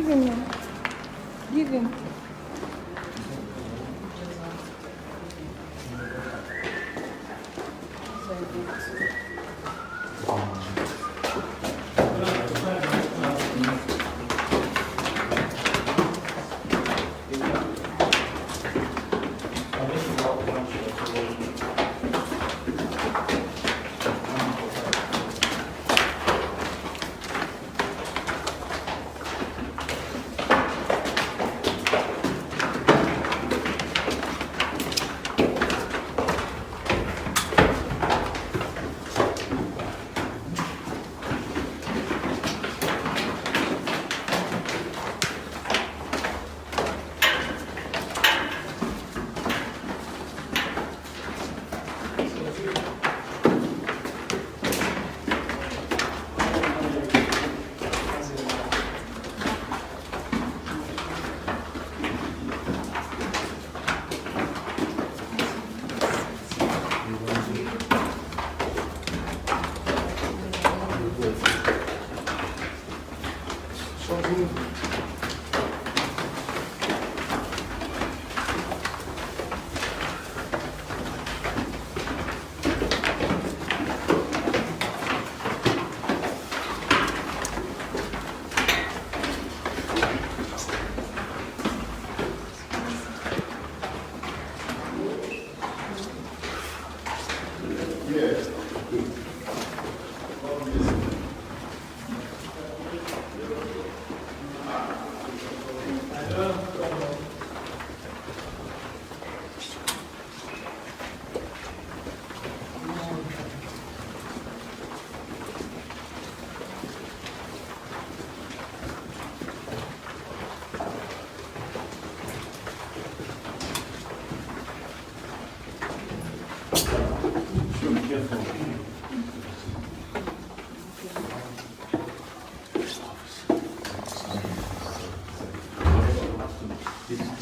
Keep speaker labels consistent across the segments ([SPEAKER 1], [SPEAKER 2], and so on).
[SPEAKER 1] Give him now. Give him.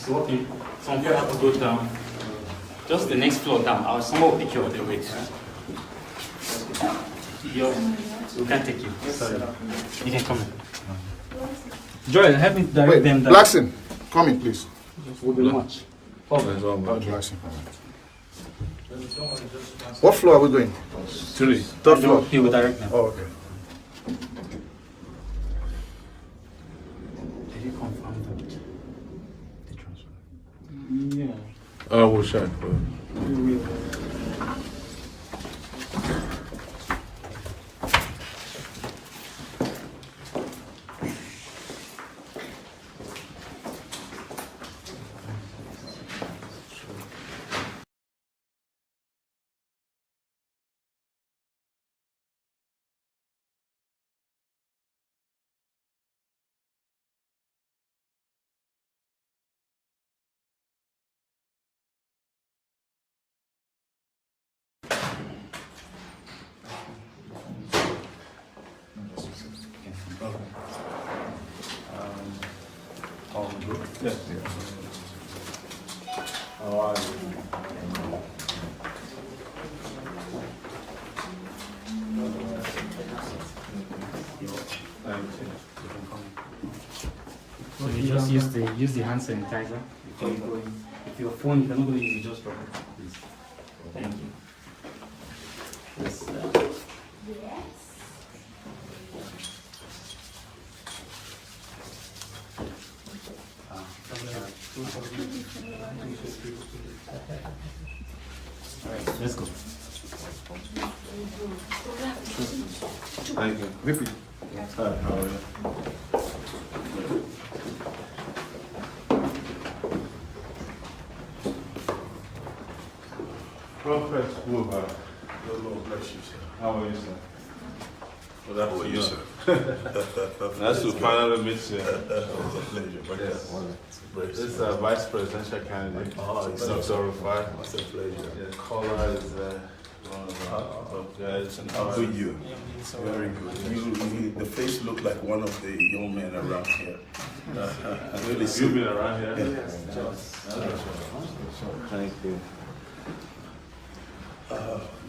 [SPEAKER 2] Okay. Some people have to go down. Just the next floor down. Someone will pick you up the weight. We can't take you. Sorry. You can come in. Joel, help me direct them down.
[SPEAKER 3] Blackson, come in, please.
[SPEAKER 2] Will be much.
[SPEAKER 3] Blackson, come in. What floor are we going?
[SPEAKER 4] 3.
[SPEAKER 3] Third floor.
[SPEAKER 2] He will direct them.
[SPEAKER 3] Oh, okay.
[SPEAKER 2] Did you confirm that the transfer?
[SPEAKER 4] Yeah. I will check. Yes. How are you?
[SPEAKER 2] So you just use the hand sanitizer before you go in. If your phone, if you're not going to use it, just drop it, please. Thank you. Yes. Alright, let's go.
[SPEAKER 4] Thank you.
[SPEAKER 3] Repeat.
[SPEAKER 4] Hi, how are you? Prophet Buba.
[SPEAKER 5] The Lord bless you, sir.
[SPEAKER 4] How are you, sir?
[SPEAKER 5] Well, that was you, sir.
[SPEAKER 4] Nice to finally meet you.
[SPEAKER 5] It's a pleasure. But
[SPEAKER 4] Yes.
[SPEAKER 5] Praise
[SPEAKER 4] This is
[SPEAKER 5] the
[SPEAKER 4] a
[SPEAKER 5] Lord.
[SPEAKER 4] vice presidential candidate.
[SPEAKER 5] Oh, it's
[SPEAKER 4] Dr. Rufai.
[SPEAKER 5] It's a pleasure.
[SPEAKER 4] The color is one of the top guys. And
[SPEAKER 5] How are you? Very good. The face looked like one of the young men around here. Really
[SPEAKER 4] You've been around here? Thank you.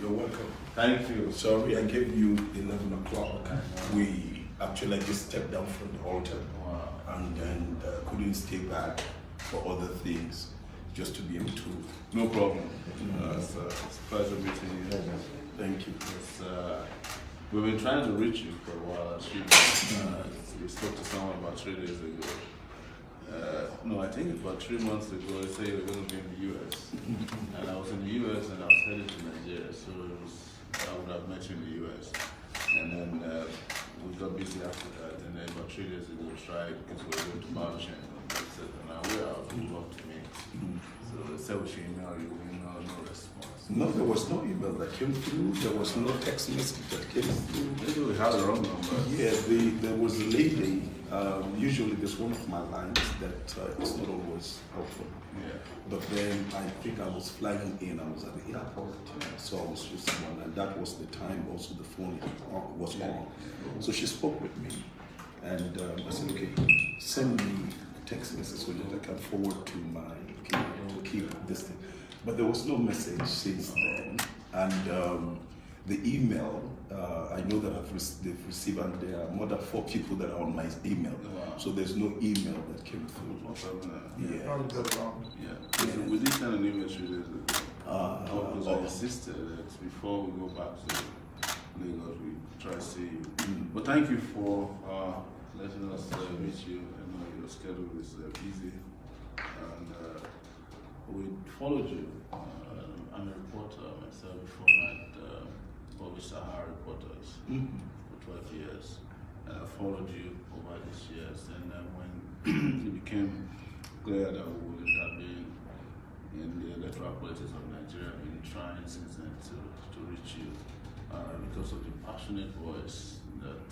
[SPEAKER 5] You're welcome.
[SPEAKER 4] Thank you.
[SPEAKER 5] Sorry, I gave you 11 o'clock. We actually just stepped down from the altar. and then couldn't stay back for other things, just to be able to.
[SPEAKER 4] No problem. It's a pleasure meeting you.
[SPEAKER 5] Thank you.
[SPEAKER 4] We've been trying to reach you for a while. We spoke to someone about 3 days ago. No, I think about 3 months ago, they said they were going to be in the US. And I was in the US and I was headed to Nigeria, so I would have met you in the US. And then we got busy after that, and then about 3 days ago, tried because we were going to March, and I said, now we're out, you want to meet. So they said we should email you, no response.
[SPEAKER 5] No, there was no email that came through. There was no text message that came through.
[SPEAKER 4] Maybe we have the wrong number.
[SPEAKER 5] Yeah, there was a lady. Usually, there's one of my lines that is not always helpful.
[SPEAKER 4] Yeah.
[SPEAKER 5] But then I think I was flying in. I was at the airport, so I was with someone, and that was the time. Also, the phone was on. So she spoke with me, and I said, "Okay, send me a text message so that I can forward to my people to keep this thing." But there was no message since then, and the email. I know that they've received, and there are more than 4 people that are on my email.
[SPEAKER 4] Wow.
[SPEAKER 5] So there's no email that came through. Yeah.
[SPEAKER 1] Probably got it wrong.
[SPEAKER 4] Yeah. We did send an email 3 days ago. Because I insisted that before we go back to Lagos, we try to see you. But thank you for letting us meet you. I know your schedule is busy. And we followed you. I'm a reporter myself before I published Sahara Reporters for 12 years. And I followed you over these years. And when it became clear that we would intervene in the electoral politics of Nigeria, I've been trying since then to reach you because of the passionate voice that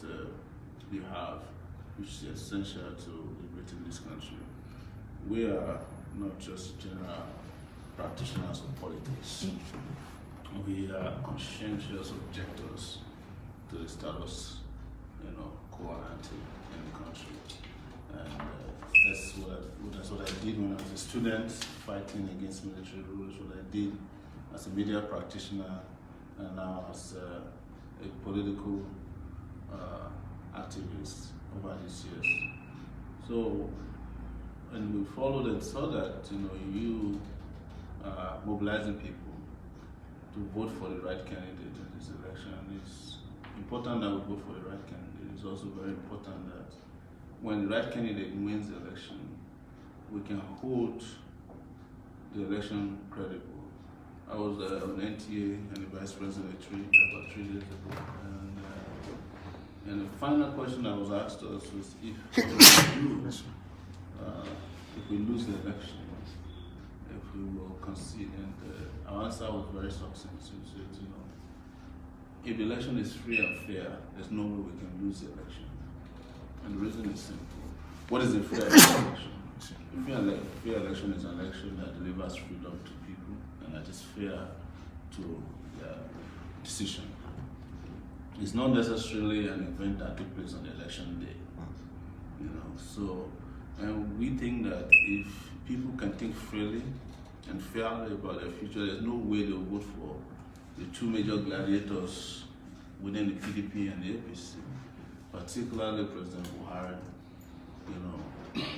[SPEAKER 4] you have, which is essential to liberating this country. We are not just general practitioners of politics. We are conscientious objectors to the status, quo ante in the country. And that's what I did when I was a student fighting against military rule. That's what I did as a media practitioner, and now as a political activist over these years. So, and we followed and saw that you mobilizing people to vote for the right candidate in this election. It's important that we vote for the right candidate. It's also very important that when the right candidate wins the election, we can hold the election credible. I was on NTA and the vice president about 3 days ago, and the final question I was asked us was if we lose the election, if we will concede, and our answer was very succinct. We said, if the election is free and fair, there's no way we can lose the election. And the reason is simple. What is a fair election? A fair election is an election that delivers freedom to people and that is fair to their decision. It's not necessarily an event that took place on the election day. So, and we think that if people can think freely and fairly about their future, there's no way they'll vote for the 2 major gladiators within the PDP and the APC, particularly President Buhari,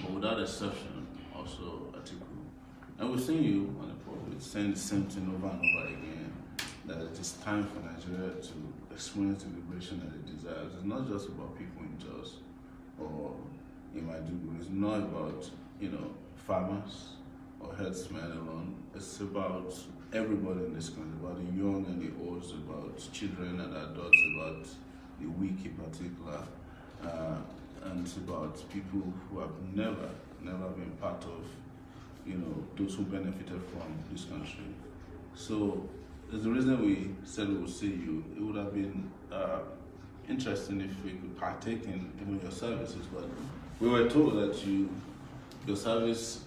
[SPEAKER 4] but without exception, also Atiku. And we've seen you on the pulpit saying the same thing over and over again, that it is time for Nigeria to experience the liberation that it desires. It's not just about people in Jos or in Maiduguri. It's not about, farmers or herdsmen alone. It's about everybody in this country, about the young and the old, it's about children and adults, about the weak in particular, and it's about people who have never been part of, those who benefited from this country. So there's the reason we said we would see you. It would have been interesting if we could partake in even your services, but we were told that your service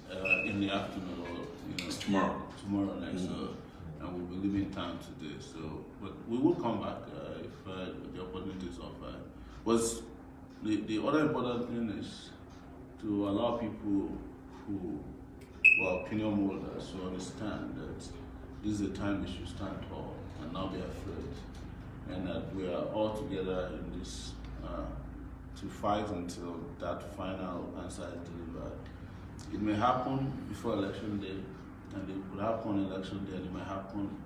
[SPEAKER 4] in the afternoon or
[SPEAKER 5] Tomorrow
[SPEAKER 4] night, so, and we'll be leaving town today. So, but we will come back if the opportunity is offered. Was the other important thing is to allow people who are opinion holders to understand that this is the time we should stand tall and not be afraid, and that we are all together in this to fight until that final answer is delivered. It may happen before election day, and it could happen on election day, and it may happen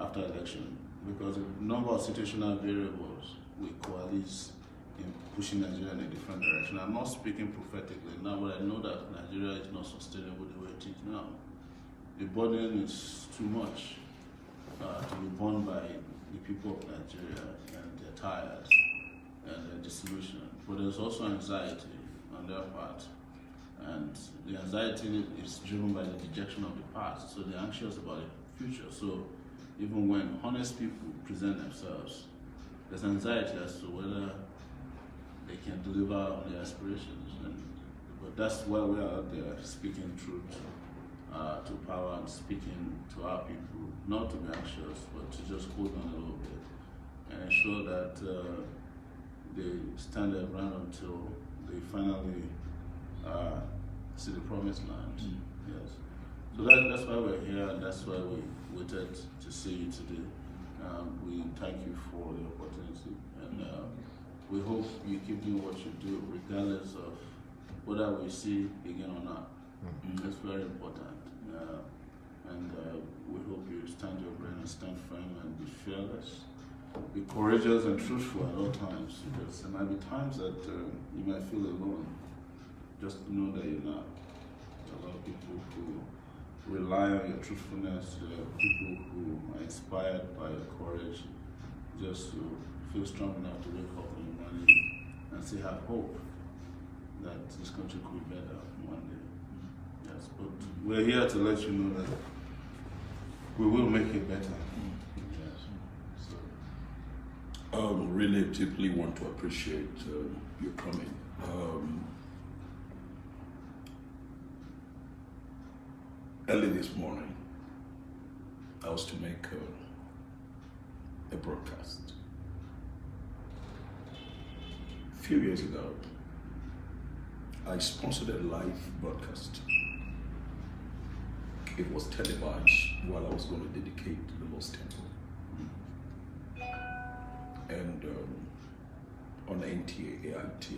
[SPEAKER 4] after election, because a number of situational variables will coalesce in pushing Nigeria in a different direction. I'm not speaking prophetically now, but I know that Nigeria is not sustainable the way it is now. The burden is too much to be borne by the people of Nigeria, and they're tired and they're disillusioned. But there's also anxiety on their part, and the anxiety is driven by the dejection of the past, so they're anxious about the future. So even when honest people present themselves, there's anxiety as to whether they can deliver on their aspirations. But that's why we are out there speaking truth to power and speaking to our people, not to be anxious, but to just hold on a little bit and ensure that they stand their ground until they finally see the promised land. Yes. So that's why we're here, and that's why we waited to see you today. We thank you for the opportunity, and we hope you keep doing what you do, regardless of whether we see again or not. It's very important. And we hope you stand your ground and stand firm and be fearless. Be courageous and truthful at all times, because there might be times that you might feel alone. Just know that you're not. There are a lot of people who rely on your truthfulness. There are people who are inspired by your courage, just to feel strong enough to wake up in the morning and still have hope that this country could be better one day. Yes, but we're here to let you know that we will make it better. Yes. So.
[SPEAKER 5] Really deeply want to appreciate your coming. Early this morning, I was to make a broadcast. A few years ago, I sponsored a live broadcast. It was televised while I was going to dedicate the Lord's Temple. And on NTA, AIT,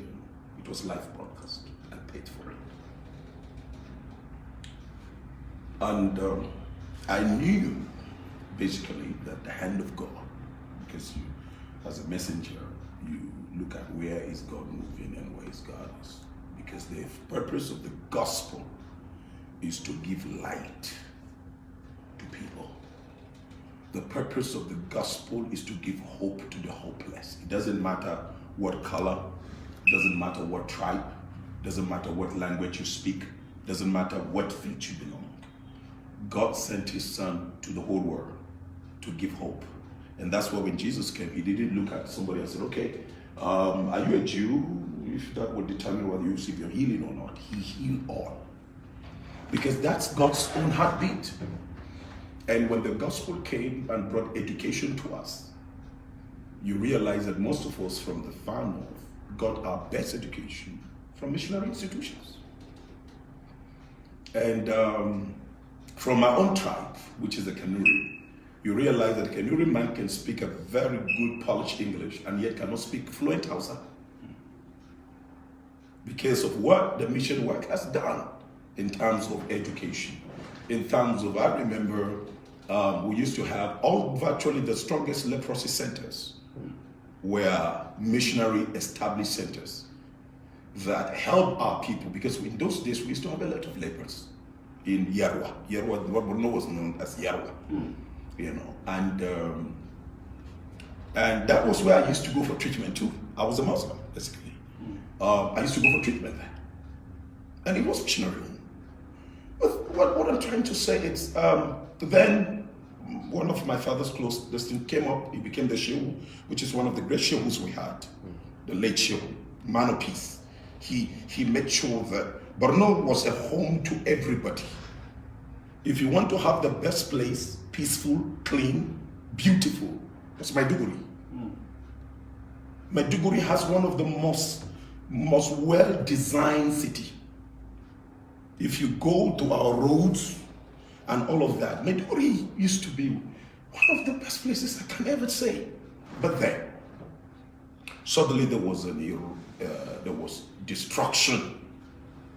[SPEAKER 5] it was live broadcast. I paid for it. And I knew basically that the hand of God, because you, as a messenger, you look at where is God moving and where is God is. Because the purpose of the gospel is to give light to people. The purpose of the gospel is to give hope to the hopeless. It doesn't matter what color, it doesn't matter what tribe, it doesn't matter what language you speak, it doesn't matter what field you belong. God sent his son to the whole world to give hope. And that's why when Jesus came, he didn't look at somebody and said, okay, are you a Jew? If that would determine whether you receive your healing or not. He healed all. Because that's God's own heartbeat. And when the gospel came and brought education to us, you realize that most of us from the far north got our best education from missionary institutions. And from our own tribe, which is the Kanuri, you realize that a Kanuri man can speak a very good polished English and yet cannot speak fluent Hausa. Because of what the mission work has done in terms of education. In terms of, I remember we used to have virtually the strongest leprosy centers were missionary established centers that help our people, because in those days we used to have a lot of lepers in Yarwa. Yarwa, what Borno was known as Yarwa, you know, and that was where I used to go for treatment too. I was a Muslim, basically. I used to go for treatment there, and it was missionary. But what I'm trying to say is, then one of my father's close distance came up. He became the Shehu, which is one of the great Shehus we had, the late Shehu, man of peace. He made sure that Borno was a home to everybody. If you want to have the best place, peaceful, clean, beautiful, that's Maiduguri. Maiduguri has one of the most well-designed city. If you go to our roads and all of that, Maiduguri used to be one of the best places I can ever say. But then, suddenly there was destruction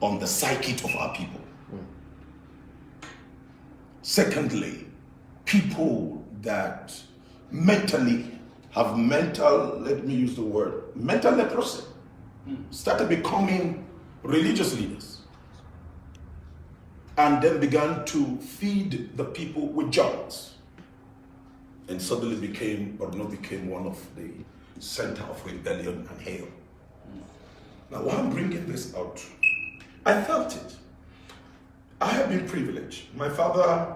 [SPEAKER 5] on the psyche of our people. Secondly, people that mentally have let me use the word, mental leprosy, started becoming religious leaders and then began to feed the people with jobs, and suddenly became one of the center of rebellion and hell. Now, why I'm bringing this out, I felt it. I have been privileged. My father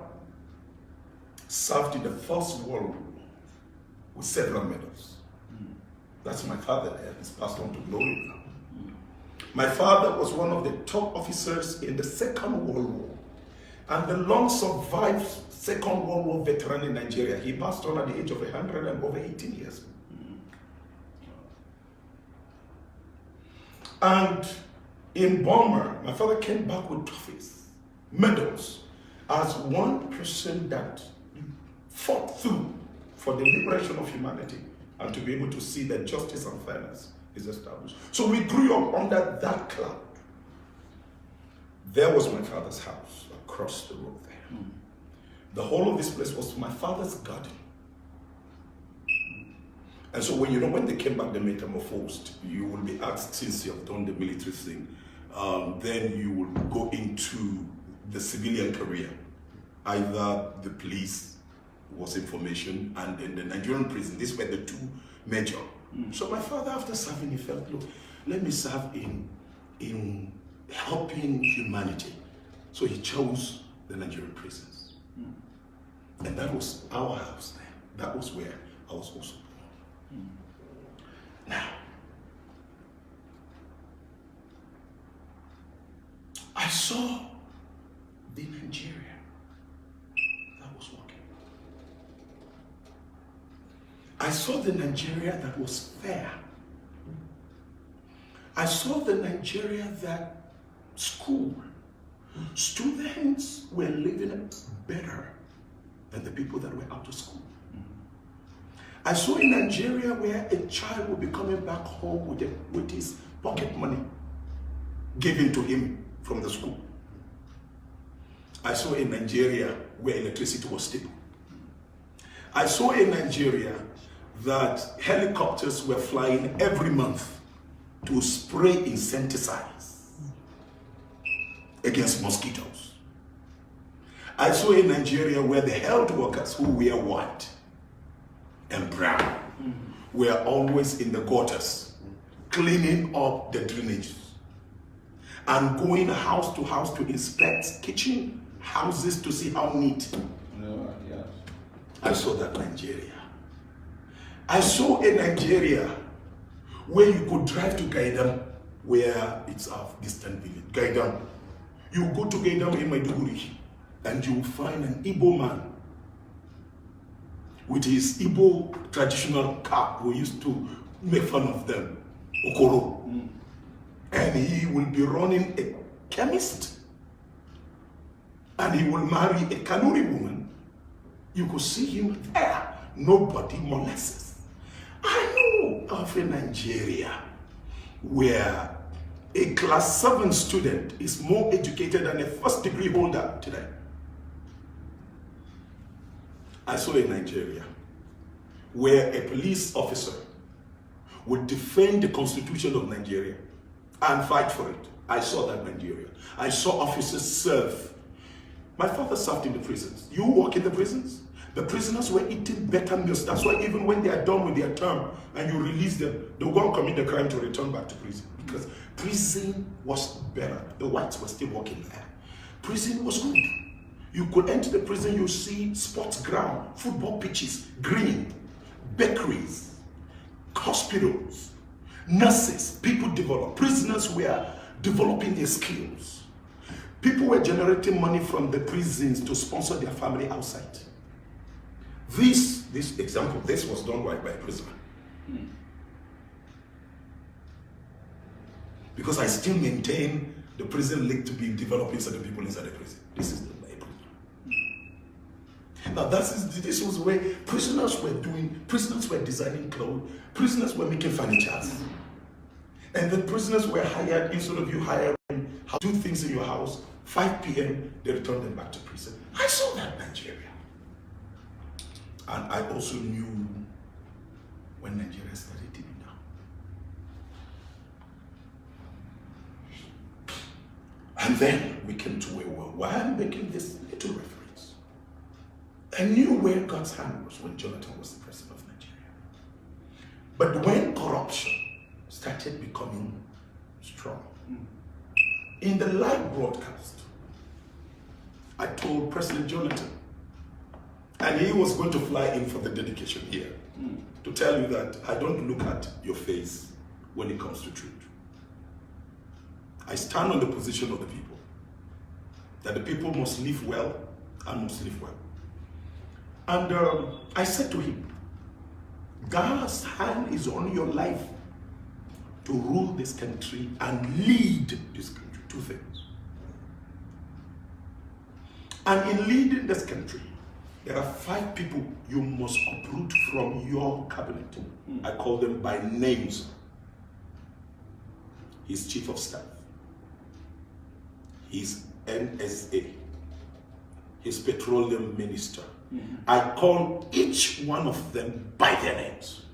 [SPEAKER 5] served in the First World War with several medals. That's my father there. He's passed on to glory now. My father was one of the top officers in the Second World War and the long-survived Second World War veteran in Nigeria. He passed on at the age of 100 and over 18 years. And in Burma, my father came back with trophies, medals, as one person that fought through for the liberation of humanity and to be able to see that justice and fairness is established. So we grew up under that cloud. There was my father's house across the road there. The whole of this place was my father's garden. And so when they came back, they metamorphosed. You will be asked, since you have done the military thing, then you will go into the civilian career. Either the police was information, and in the Nigerian prison, these were the two major. So my father, after serving, he felt, look, let me serve in helping humanity. So he chose the Nigerian prisons. And that was our house there. That was where I was also born. Now, I saw the Nigeria that was working. I saw the Nigeria that was fair. I saw the Nigeria that school students were living better than the people that were out of school. I saw in Nigeria where a child would be coming back home with his pocket money given to him from the school. I saw in Nigeria where electricity was stable. I saw in Nigeria that helicopters were flying every month to spray insecticides against mosquitoes. I saw in Nigeria where the health workers who wear white and brown were always in the gutters, cleaning up the drainages and going house to house to inspect kitchen houses to see how neat. I saw that Nigeria. I saw a Nigeria where you could drive to Gaidam, where it's a distant village. Gaidam. You go to Gaidam in Maiduguri and you find an Igbo man with his Igbo traditional cap. We used to make fun of them, Okoro. And he will be running a chemist. And he will marry a Kanuri woman. You could see him there. Nobody molests. I know of a Nigeria where a class 7 student is more educated than a first degree holder today. I saw a Nigeria where a police officer would defend the constitution of Nigeria and fight for it. I saw that Nigeria. I saw officers serve. My father served in the prisons. You work in the prisons? The prisoners were eating better meals. That's why even when they are done with their term and you release them, they'll go and commit the crime to return back to prison. Because prison was better. The whites were still working there. Prison was good. You could enter the prison, you see sports ground, football pitches, green, bakeries, hospitals, nurses, people develop. Prisoners were developing their skills. People were generating money from the prisons to sponsor their family outside. This example, this was done by a prisoner. Because I still maintain the prison link to be developing certain people inside the prison. This is the prisoner. Now this was where prisoners were designing clothes, prisoners were making furniture. And then prisoners were hired, instead of you hiring, do things in your house, 5 p.m., they returned them back to prison. I saw that in Nigeria. And I also knew when Nigeria started dealing down. And then we came to where we were. Why I'm making this little reference? I knew where God's hand was when Jonathan was the president of Nigeria. But when corruption started becoming strong, in the live broadcast, I told President Jonathan, and he was going to fly in for the dedication here, to tell you that I don't look at your face when it comes to truth. I stand on the position of the people, that the people must live well and must live well. And I said to him, God's hand is on your life to rule this country and lead this country. 2 things. And in leading this country, there are 5 people you must uproot from your cabinet. I call them by names. His chief of staff, his NSA, his petroleum minister. I call each one of them by their names.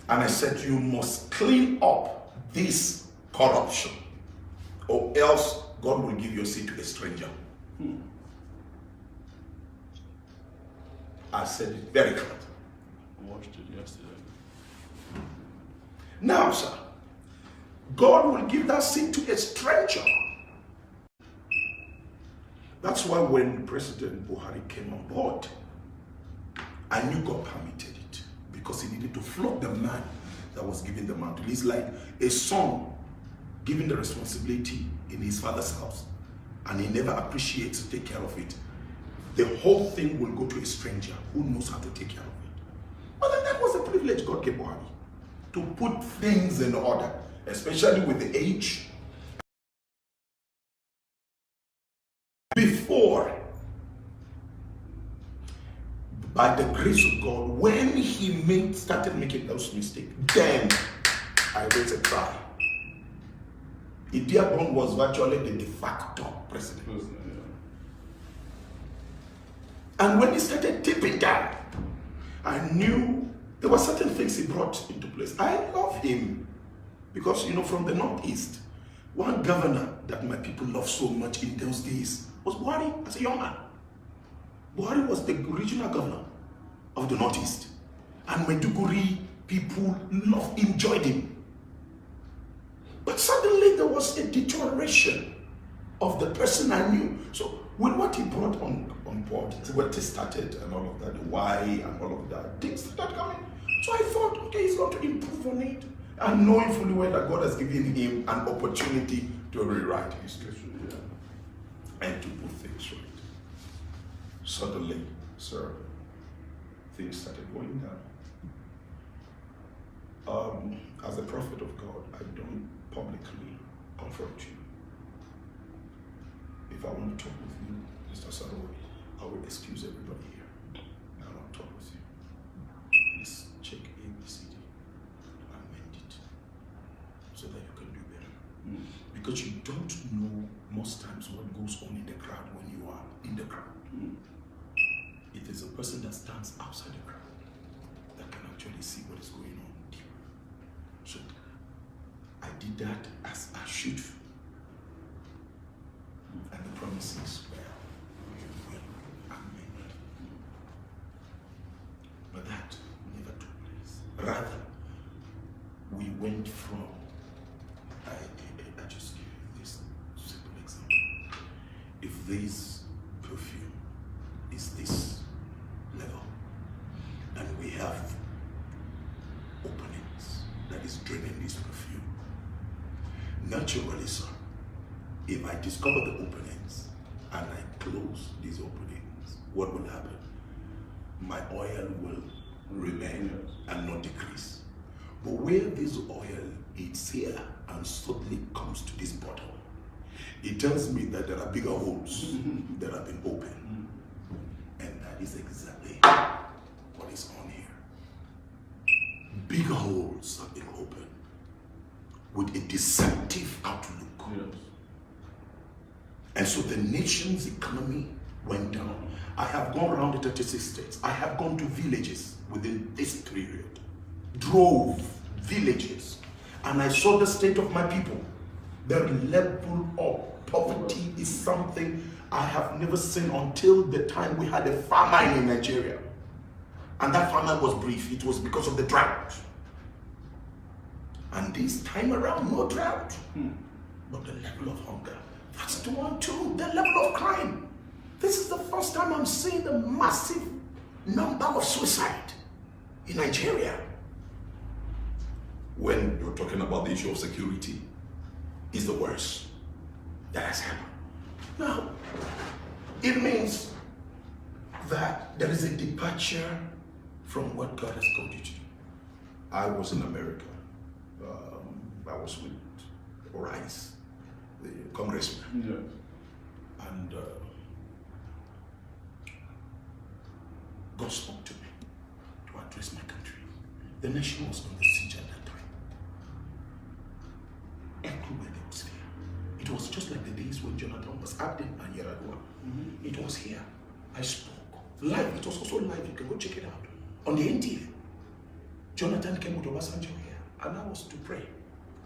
[SPEAKER 5] And I said, you must clean up this corruption, or else God will give your seat to a stranger. I said it very clearly.
[SPEAKER 4] I watched it yesterday.
[SPEAKER 5] Now, sir, God will give that seat to a stranger. That's why when President Buhari came on board, I knew God permitted it, because he needed to flog the man that was given the mantle. He's like a son given the responsibility in his father's house, and he never appreciates to take care of it. The whole thing will go to a stranger who knows how to take care of it. But then that was a privilege God gave Buhari, to put things in order, especially with the age. Before, by the grace of God, when he started making those mistakes, then I raised a cry. Idiabon was virtually the de facto president. And when he started tipping down, I knew there were certain things he brought into place. I love him because, from the Northeast, one governor that my people loved so much in those days was Buhari as a young man. Buhari was the regional governor of the Northeast. And Maiduguri people enjoyed him. But suddenly there was a deterioration of the person I knew. So with what he brought on board, what he started and all of that, the why and all of that, things started coming. So I thought, okay, he's going to improve on it. And knowing fully well that God has given him an opportunity to rewrite history and to put things right. Suddenly, sir, things started going down. As a prophet of God, I don't publicly confront you. If I want to talk with you, Mr. Sowore, I will excuse everybody here. I won't talk with you. Please check ABCD and amend it so that you can do better. Because you don't know most times what goes on in the crowd when you are in the crowd. It is a person that stands outside the crowd that can actually see what is going on deep. So I did that as I should. And the promises were, you will amend. But that never took place. Rather, we went from, I just give you this simple example. If this perfume is this level, and we have openings that is draining this perfume, naturally, sir, if I discover the openings and I close these openings, what will happen? My oil will remain and not decrease. But where this oil is here and suddenly comes to this bottle, it tells me that there are bigger holes that have been opened. And that is exactly what is on here. Big holes have been opened with a deceptive outlook.
[SPEAKER 4] Yes.
[SPEAKER 5] And so the nation's economy went down. I have gone around the 36 states. I have gone to villages within this period. Drove villages. And I saw the state of my people. The level of poverty is something I have never seen until the time we had a famine in Nigeria. And that famine was brief. It was because of the drought. And this time around, no drought. But the level of hunger. That's the one too. The level of crime. This is the first time I'm seeing the massive number of suicide in Nigeria. When you're talking about the issue of security, is the worst that has happened. Now, it means that there is a departure from what God has called you to do. I was in America. I was with Rice, the congressman.
[SPEAKER 4] Yes.
[SPEAKER 5] And God spoke to me to address my country. The nation was on the siege at that time. Everywhere there was fear. It was just like the days when Jonathan was acting and Yaradua. It was here. I spoke. Live. It was also live. You can go check it out. On the NTA. Jonathan came with Obasanjo here. And I was to pray.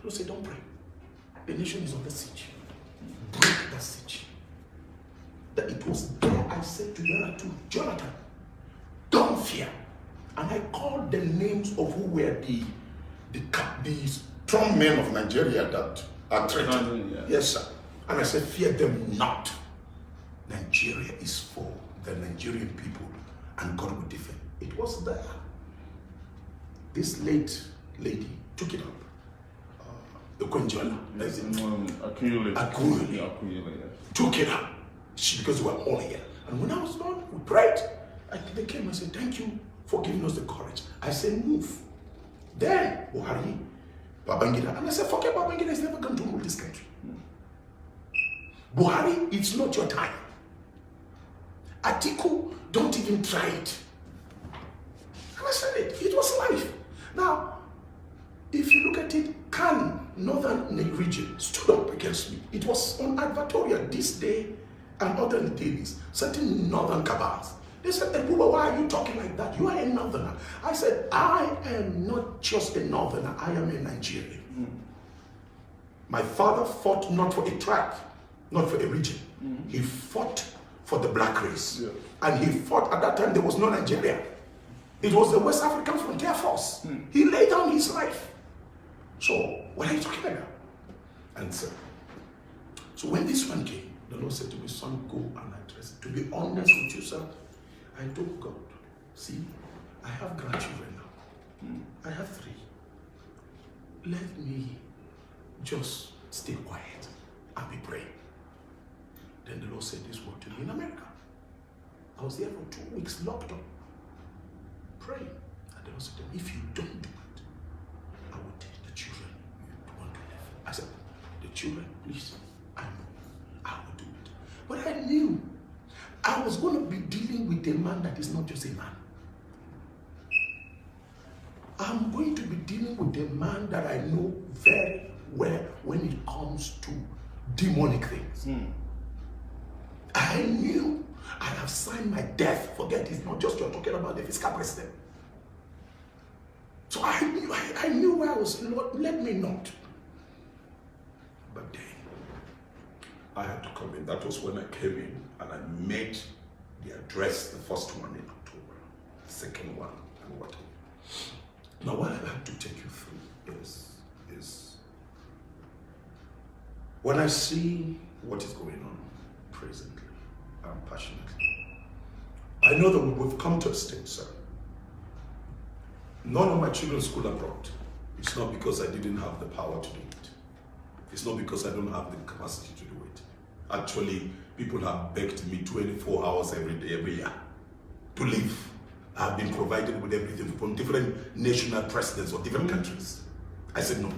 [SPEAKER 5] So say, don't pray. The nation is on the siege. Break that siege. That it was there I said to Yaradua, Jonathan, don't fear. And I called the names of who were the strong men of Nigeria that are threatened.
[SPEAKER 4] Yeah.
[SPEAKER 5] Yes, sir. And I said, fear them not. Nigeria is for the Nigerian people, and God will defend. It was there. This late lady took it up. The Kwenjola.
[SPEAKER 4] Akuyele.
[SPEAKER 5] Took it up. Because we were all here. And when I was done, we prayed. They came and said, thank you for giving us the courage. I said, move. Then, Buhari, Babangida. And I said, forget Babangida, is never going to rule this country. Buhari, it's not your time. Atiku, don't even try it. And I said it was life. Now, if you look at it, Khan, Northern region, stood up against me. It was on Advertorial this day and other days, certain northern cabals. They said, Buba, why are you talking like that? You are a northerner. I said, I am not just a northerner, I am a Nigerian. My father fought not for a tribe, not for a region. He fought for the black race.
[SPEAKER 4] Yeah.
[SPEAKER 5] And he fought, at that time, there was no Nigeria. It was the West African Frontier Force. He laid down his life. So, what are you talking about? And so when this one came, the Lord said to me, son, go and address it. To be honest with you, sir, I told God, see, I have grandchildren now. I have 3. Let me just stay quiet and be praying. Then the Lord said this word to me in America. I was there for 2 weeks locked up, praying. And the Lord said to me, if you don't do it, I will take the children you want to live. I said, the children, please, I know, I will do it. But I knew I was going to be dealing with a man that is not just a man. I'm going to be dealing with a man that I know very well when it comes to demonic things. I knew I have signed my death. Forget, it's not just you're talking about the fiscal president. So I knew where I was. Lord, let me not. But then I had to come in. That was when I came in and I made the address, the first one in October, the second one, and whatever. Now, what I have to take you through is when I see what is going on presently and passionately, I know that we've come to a stage, sir. None of my children's school abroad. It's not because I didn't have the power to do it. It's not because I don't have the capacity to do it. Actually, people have begged me 24 hours every day, every year to live. I've been provided with everything from different national presidents of different countries. I said no.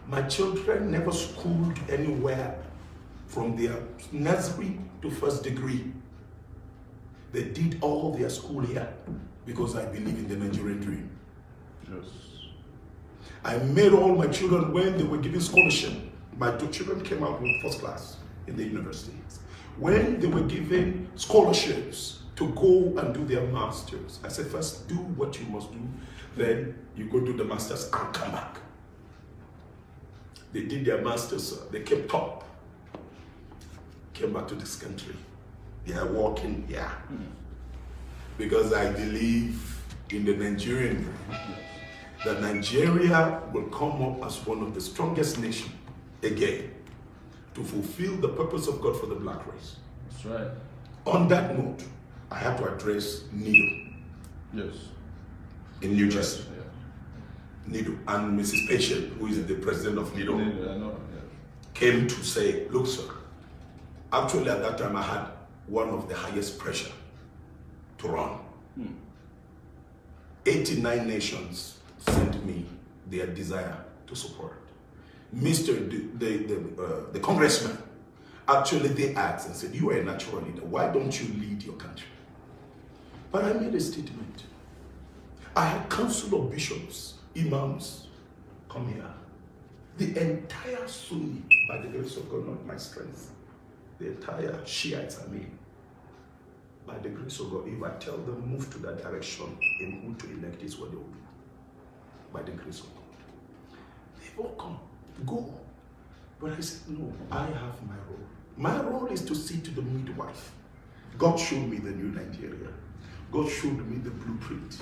[SPEAKER 5] My children never schooled anywhere from their nursery to first degree. They did all their school here because I believe in the Nigerian dream.
[SPEAKER 4] Yes.
[SPEAKER 5] I made all my children, when they were given scholarship, my 2 children came out with first class in the universities. When they were given scholarships to go and do their masters, I said, first do what you must do, then you go do the masters and come back. They did their masters, they came top, came back to this country. They are walking here. Because I believe in the Nigerian dream, that Nigeria will come up as one of the strongest nations again to fulfill the purpose of God for the black race.
[SPEAKER 4] That's right.
[SPEAKER 5] On that note, I have to address Nido
[SPEAKER 4] Yes.
[SPEAKER 5] in New Jersey.
[SPEAKER 4] Yeah.
[SPEAKER 5] Nido and Mrs. Patient, who is the president of Nido,
[SPEAKER 4] I know. Yeah.
[SPEAKER 5] came to say, look, sir, actually at that time I had one of the highest pressure to run. 89 nations sent me their desire to support. The congressman, actually they asked and said, you are a natural leader, why don't you lead your country? But I made a statement. I had council of bishops, imams, come here. The entire Sunni, by the grace of God, not my strength, the entire Shiites, by the grace of God, if I tell them move to that direction in who to elect is what they will do. By the grace of God. They've all come, go. But I said, no, I have my role. My role is to see to the midwife. God showed me the new Nigeria. God showed me the blueprint.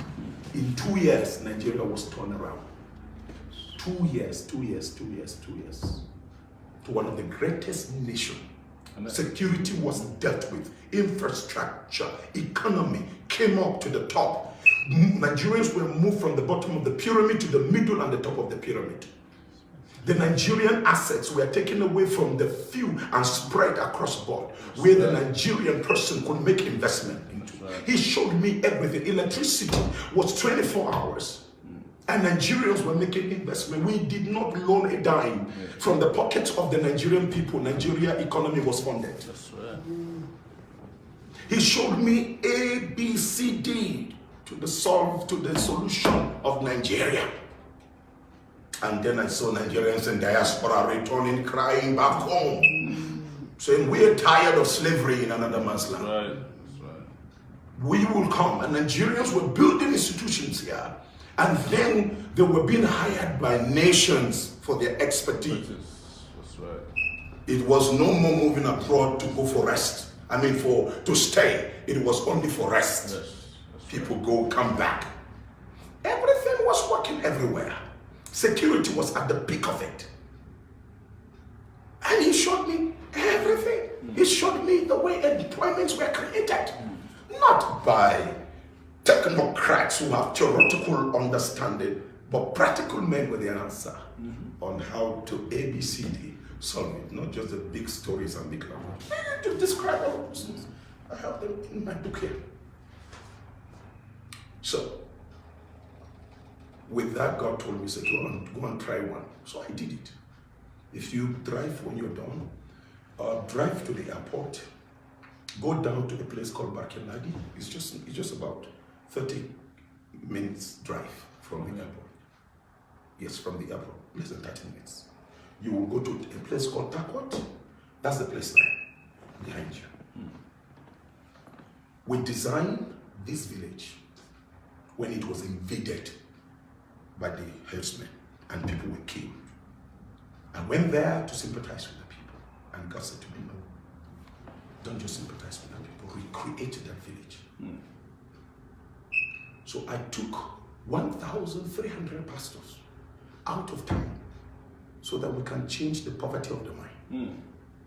[SPEAKER 5] In 2 years, Nigeria was turned around. 2 years, 2 years, 2 years, 2 years. To one of the greatest nations. Security was dealt with. Infrastructure, economy came up to the top. Nigerians were moved from the bottom of the pyramid to the middle and the top of the pyramid. The Nigerian assets were taken away from the few and spread across the board, where the Nigerian person could make investment into. He showed me everything. Electricity was 24 hours. And Nigerians were making investment. We did not loan a dime from the pockets of the Nigerian people. Nigeria economy was funded.
[SPEAKER 4] That's right.
[SPEAKER 5] He showed me A, B, C, D to the solution of Nigeria. And then I saw Nigerians in diaspora returning, crying back home, saying, we're tired of slavery in another man's land.
[SPEAKER 4] Right. That's right.
[SPEAKER 5] We will come. And Nigerians were building institutions here. And then they were being hired by nations for their expertise.
[SPEAKER 4] That's right.
[SPEAKER 5] It was no more moving abroad to go for rest. To stay. It was only for rest.
[SPEAKER 4] Yes.
[SPEAKER 5] People go, come back. Everything was working everywhere. Security was at the peak of it. And he showed me everything. He showed me the way employments were created. Not by technocrats who have theoretical understanding, but practical men with the answer on how to ABCD solve it, not just the big stories and big numbers. To describe all those things. I have them in my book here. So, with that, God told me, say, go and try one. So I did it. If you drive when you're done, drive to the airport, go down to a place called Barkeladi. It's just about 30 minutes drive from the airport. Yes, from the airport, less than 30 minutes. You will go to a place called Takwat. That's the place there, behind you. We designed this village when it was invaded by the herdsmen and people were killed. I went there to sympathize with the people. And God said to me, no, don't just sympathize with the people, recreate that village. So I took 1,300 pastors out of town so that we can change the poverty of the mind.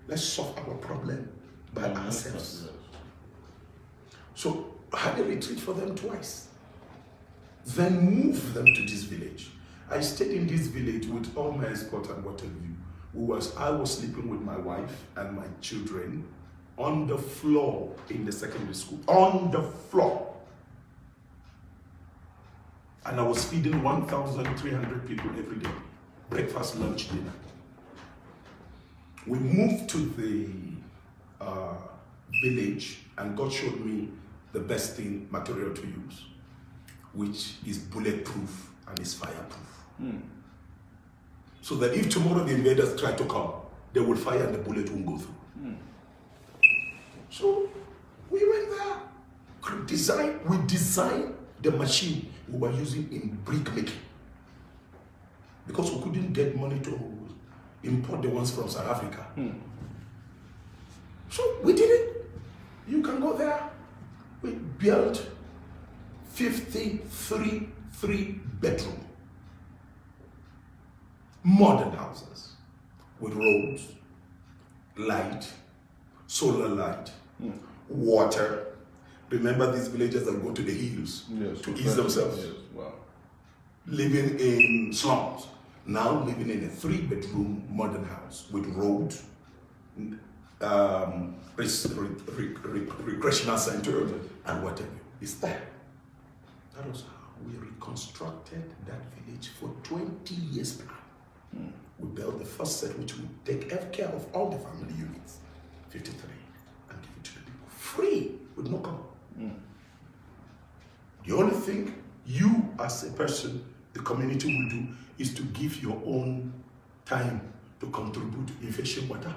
[SPEAKER 5] Let's solve our problem by ourselves. So I had a retreat for them twice. Then moved them to this village. I stayed in this village with all my escort and what have you. I was sleeping with my wife and my children on the floor in the secondary school. On the floor. And I was feeding 1,300 people every day. Breakfast, lunch, dinner. We moved to the village and God showed me the best material to use, which is bulletproof and is fireproof. So that if tomorrow the invaders try to come, they will fire and the bullet won't go through. So we went there, we designed the machine we were using in brick making, because we couldn't get money to import the ones from South Africa. So we did it. You can go there. We built 53 3-bedroom modern houses with roads, light, solar light, water. Remember these villagers that go to the hills to ease themselves?
[SPEAKER 4] Yes. Wow.
[SPEAKER 5] Living in slums, now living in a 3-bedroom modern house with road, recreational center, and whatever is there. That was how we reconstructed that village for 20 years now. We built the first set, which would take care of all the family units, 53, and give it to the people free with no cover. The only thing you as a person, the community will do, is to give your own time to contribute in fetching water,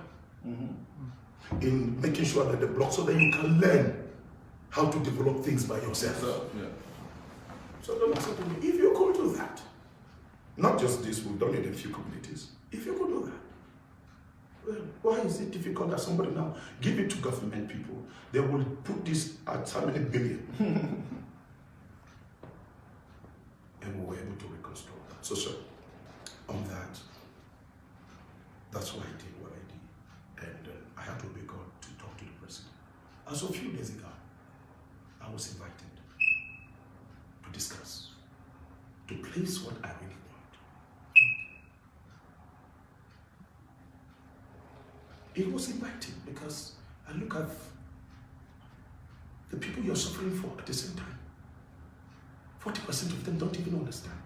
[SPEAKER 5] in making sure that the block, so that you can learn how to develop things by yourself. So don't listen to me. If you could do that, not just this, we've done it in a few communities. If you could do that, well, why is it difficult that somebody now give it to government people? They will put this at how many billion? And we were able to reconstruct that. So, sir, on that, that's why I did what I did. And I had to obey God to talk to the president. As a few days ago, I was invited to discuss, to place what I really want. It was inviting because I look at the people you're suffering for at the same time. 40% of them don't even understand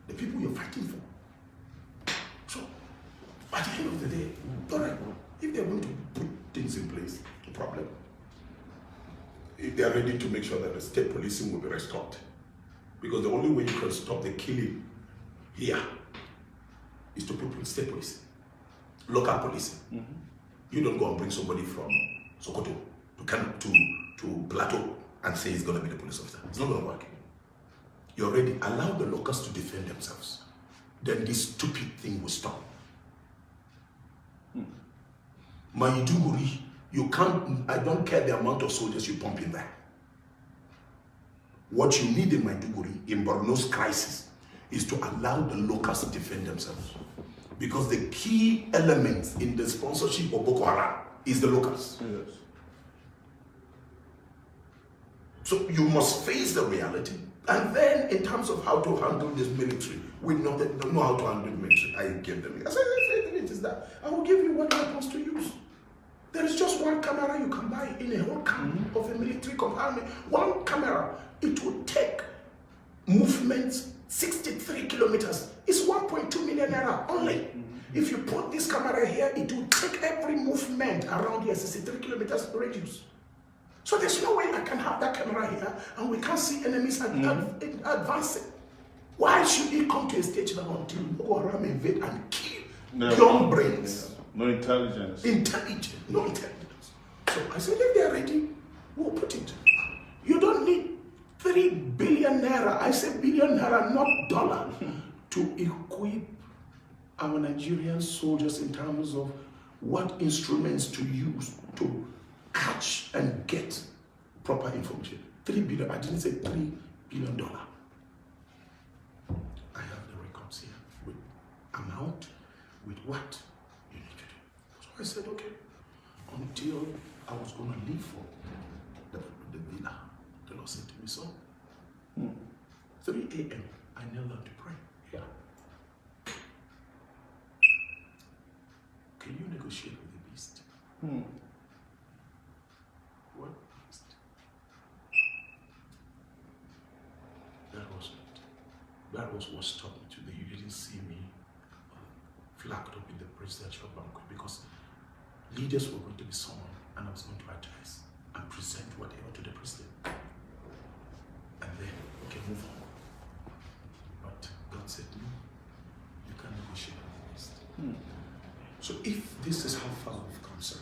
[SPEAKER 5] the people you're fighting for. So, at the end of the day, all right, if they're going to put things in place, no problem. If they're ready to make sure that the state policing will be restored, because the only way you can stop the killing here is to put state policing, local policing. You don't go and bring somebody from Sokoto to Plateau and say he's going to be the police officer. It's not going to work. You already allow the locals to defend themselves. Then this stupid thing will stop. Maiduguri, you can't, I don't care the amount of soldiers you pump in there. What you need in Maiduguri, in Borno's crisis, is to allow the locals to defend themselves. Because the key element in the sponsorship of Boko Haram is the locals.
[SPEAKER 4] Yes.
[SPEAKER 5] So you must face the reality. And then in terms of how to handle this military, we know that don't know how to handle the military. I give them. I said, it is that. I will give you what weapons to use. There is just one camera you can buy in a whole camp of a military compartment. One camera, it will take movements 63 kilometers. It's 1.2 million naira only. If you put this camera here, it will take every movement around here 63 kilometers radius. So there's no way I can have that camera here and we can't see enemies advancing. Why should it come to a stage now until Boko Haram invade and kill young brains?
[SPEAKER 4] No intelligence.
[SPEAKER 5] No intelligence. So I said, if they're ready, we'll put it. You don't need 3 billion naira, I say billion naira, not dollar, to equip our Nigerian soldiers in terms of what instruments to use to catch and get proper information. 3 billion, I didn't say $3 billion. I have the records here with amount, with what you need to do. So I said, okay, until I was going to leave for the villa, the Lord said to me, so 3 a.m., I knelt down to pray. Yeah. Can you negotiate with the beast? What beast? That was it. That was what stopped me today. You didn't see me flagged up in the presidential banquet because leaders were going to be summoned and I was going to address. and present whatever to the president. And then we can move on. But God said, no, you can't negotiate with the West. So if this is how far we've come, sir,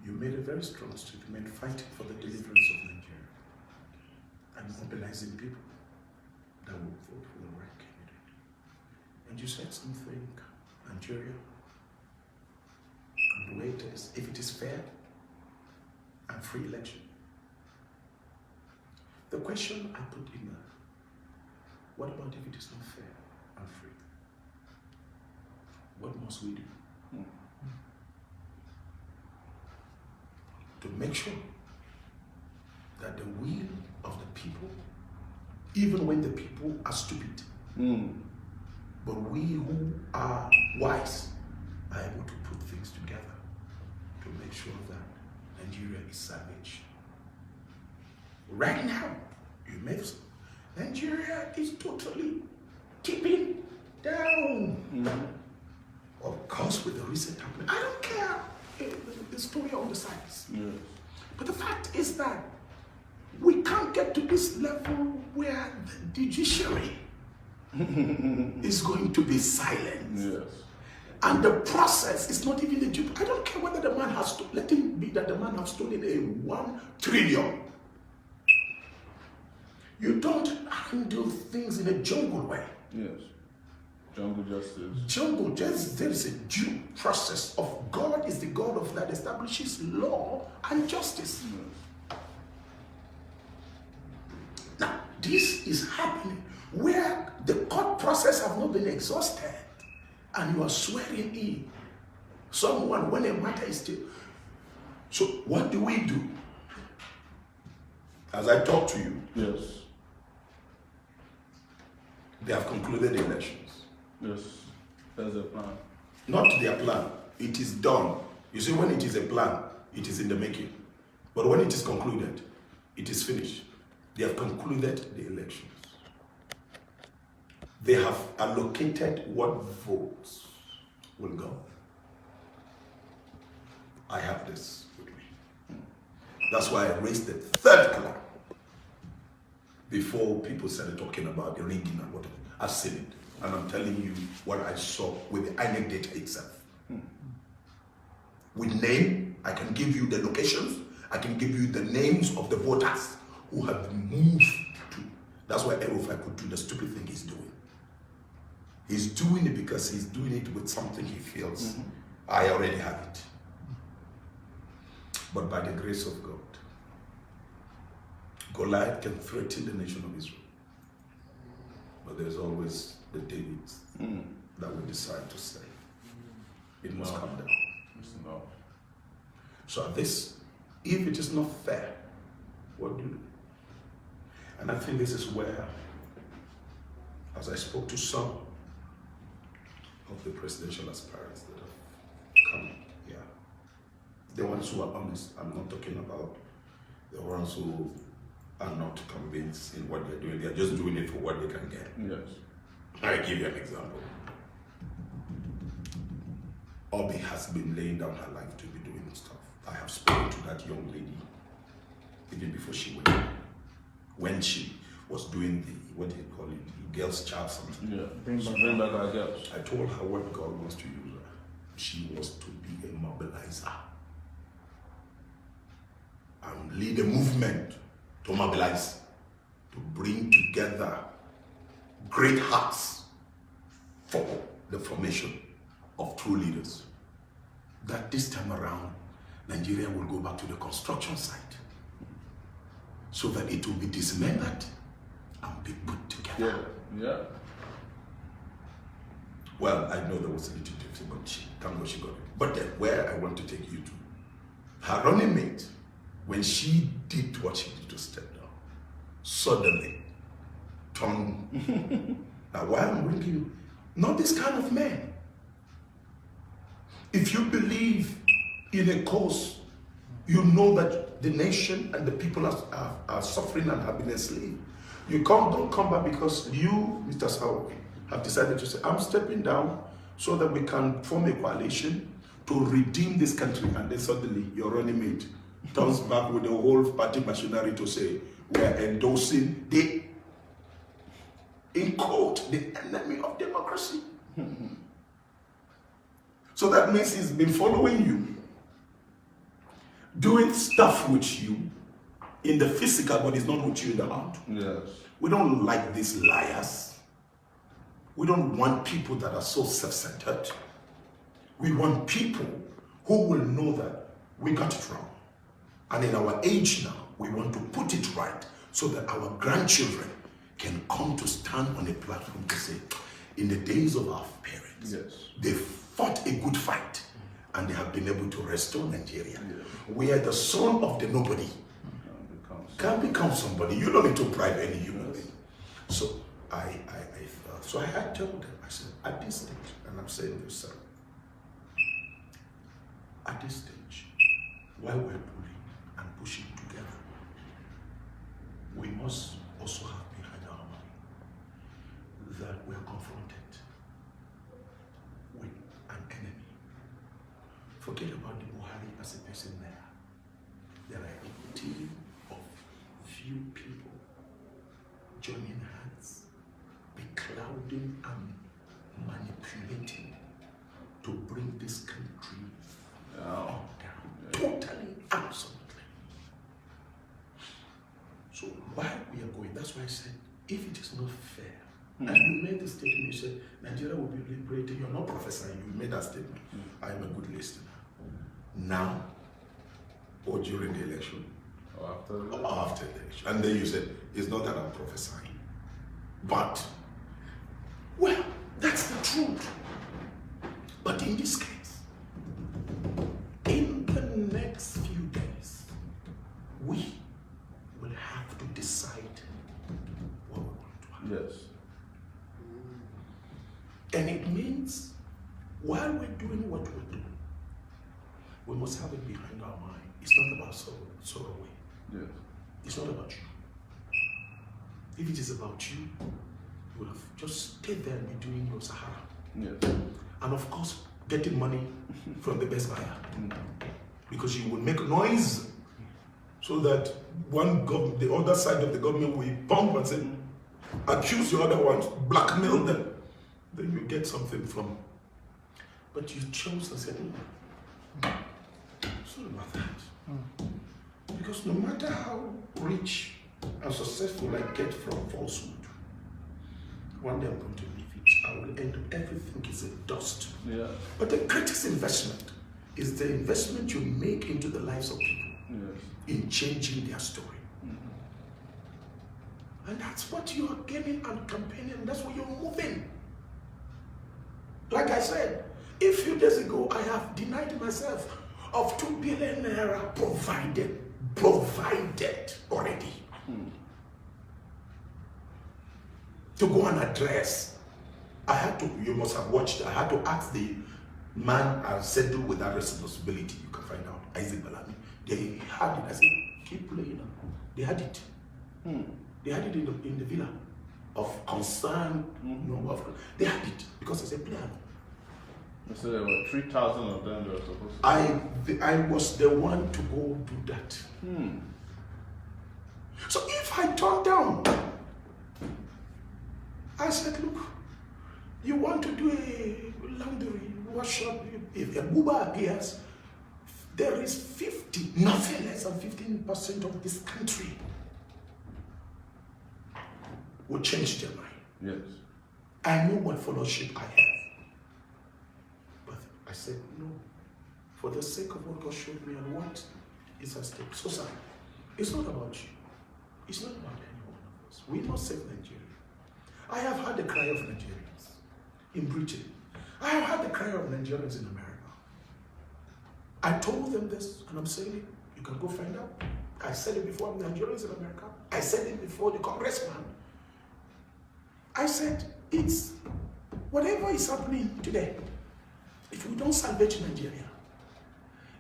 [SPEAKER 5] you made a very strong statement fighting for the deliverance of Nigeria and mobilizing people that will vote for the right candidate. And you said something, Nigeria, and the way it is, if it is fair and free election. The question I put in there, what about if it is not fair and free? What must we do? To make sure that the will of the people, even when the people are stupid, but we who are wise are able to put things together to make sure that Nigeria is salvaged. Right now, you may say, Nigeria is totally keeping down. Of course, with the recent happening, I don't care the story on the sides.
[SPEAKER 4] Yes.
[SPEAKER 5] But the fact is that we can't get to this level where the judiciary is going to be silent.
[SPEAKER 4] Yes.
[SPEAKER 5] And the process is not even legit. I don't care whether the man has stolen, let it be that the man has stolen a 1 trillion. You don't handle things in a jungle way.
[SPEAKER 4] Yes. Jungle justice.
[SPEAKER 5] Jungle justice, there is a due process of God is the God of that establishes law and justice.
[SPEAKER 4] Yes.
[SPEAKER 5] Now, this is happening where the court process have not been exhausted and you are swearing in someone when a matter is still. So what do we do? As I talk to you,
[SPEAKER 4] Yes.
[SPEAKER 5] they have concluded the elections.
[SPEAKER 4] Yes. That's the plan.
[SPEAKER 5] Not their plan. It is done. You see, when it is a plan, it is in the making. But when it is concluded, it is finished. They have concluded the elections. They have allocated what votes will go. I have this with me. That's why I raised the third claim before people started talking about the rigging and whatever. I've seen it. And I'm telling you what I saw with the INEC data itself. With name, I can give you the locations, I can give you the names of the voters who have moved to. That's why Erufai could do the stupid thing he's doing. He's doing it because he's doing it with something he feels, I already have it. But by the grace of God, Goliath can threaten the nation of Israel. But there's always the Davids that will decide to say, it must come down.
[SPEAKER 4] No.
[SPEAKER 5] So this, if it is not fair, what do you do? And I think this is where, as I spoke to some of the presidential aspirants that have come here, the ones who are honest, I'm not talking about the ones who are not convinced in what they're doing. They're just doing it for what they can get.
[SPEAKER 4] Yes.
[SPEAKER 5] I'll give you an example. Obi has been laying down her life to be doing stuff. I have spoken to that young lady even before she went. When she was doing the, what do you call it, the girls' child something.
[SPEAKER 4] Yeah. Bring back our girls.
[SPEAKER 5] I told her what God wants to use her. She was to be a mobilizer and lead a movement to mobilize, to bring together great hearts for the formation of true leaders. That this time around, Nigeria will go back to the construction site so that it will be dismembered and be put together.
[SPEAKER 4] Yeah. Yeah.
[SPEAKER 5] Well, I know there was a little difference, but thank God she got it. But then where I want to take you to, her running mate, when she did what she did to step down, suddenly turned. Now why I'm bringing you, not this kind of man. If you believe in a cause, you know that the nation and the people are suffering and have been enslaved. Don't come back because you, Mr. Sowore, have decided to say, I'm stepping down so that we can form a coalition to redeem this country, and then suddenly your running mate turns back with the whole party machinery to say we're endorsing the, in quote, the enemy of democracy. So that means he's been following you, doing stuff with you in the physical, but he's not with you in the heart.
[SPEAKER 4] Yes.
[SPEAKER 5] We don't like these liars. We don't want people that are so self-centered. We want people who will know that we got it wrong. And in our age now, we want to put it right so that our grandchildren can come to stand on a platform to say, in the days of our parents,
[SPEAKER 4] Yes.
[SPEAKER 5] they fought a good fight and they have been able to restore Nigeria.
[SPEAKER 4] Yes.
[SPEAKER 5] We are the son of the nobody. Can become somebody. You don't need to bribe any human being. So so I had told them, I said, at this stage, and I'm saying this, sir, at this stage, while we're pulling and pushing together, we must also have behind our mind that we're confronted with an enemy. Forget about the Buhari as a person there. There are a team of few people joining hands, beclouding and manipulating to bring this country down. Totally, absolutely. So while we are going, that's why I said, if it is not fair, and you made the statement, you said, Nigeria will be liberated. You're not prophesying, you made that statement. I am a good listener. Now, or during the election,
[SPEAKER 4] After
[SPEAKER 5] after the election. And then you said, it's not that I'm prophesying. But, well, that's the truth. But in this case, in the next few days, we will have to decide what we want to have.
[SPEAKER 4] Yes.
[SPEAKER 5] And it means, while we're doing what we're doing, we must have it behind our mind. It's not about Sowore.
[SPEAKER 4] Yes.
[SPEAKER 5] It's not about you. If it is about you, you would have just stayed there and be doing your Sahara.
[SPEAKER 4] Yes.
[SPEAKER 5] And of course, getting money from the best buyer. Because you will make noise so that the other side of the government will pump and say, accuse the other ones, blackmail them. Then you get something from. But you chose and said, it's not about that. Because no matter how rich and successful I get from falsehood, one day I'm going to leave it. I will end up, everything is a dust.
[SPEAKER 4] Yeah.
[SPEAKER 5] But the greatest investment is the investment you make into the lives of people,
[SPEAKER 4] Yes.
[SPEAKER 5] in changing their story. And that's what you are gaining and campaigning, and that's what you're moving. Like I said, a few days ago, I have denied myself of 2 billion naira provided already. To go and address. I had to, you must have watched, I had to ask the man I settled with that responsibility. You can find out, Isaac Balami. They had it. I said, keep playing on. They had it. They had it in the villa of concern. They had it because I said, play on.
[SPEAKER 4] So there were 3,000 of them that were supposed to.
[SPEAKER 5] I was the one to go do that. So if I turned down, I said, look, you want to do a laundry workshop, if a Buba appears, there is 50, nothing less than 15% of this country will change their mind.
[SPEAKER 4] Yes.
[SPEAKER 5] I know what fellowship I have. But I said, no, for the sake of what God showed me and what is at stake. So, sir, it's not about you. It's not about any one of us. We must save Nigeria. I have heard the cry of Nigerians in Britain. I have heard the cry of Nigerians in America. I told them this, and I'm saying it. You can go find out. I said it before Nigerians in America. I said it before the congressman. I said, it's whatever is happening today. If we don't salvage Nigeria,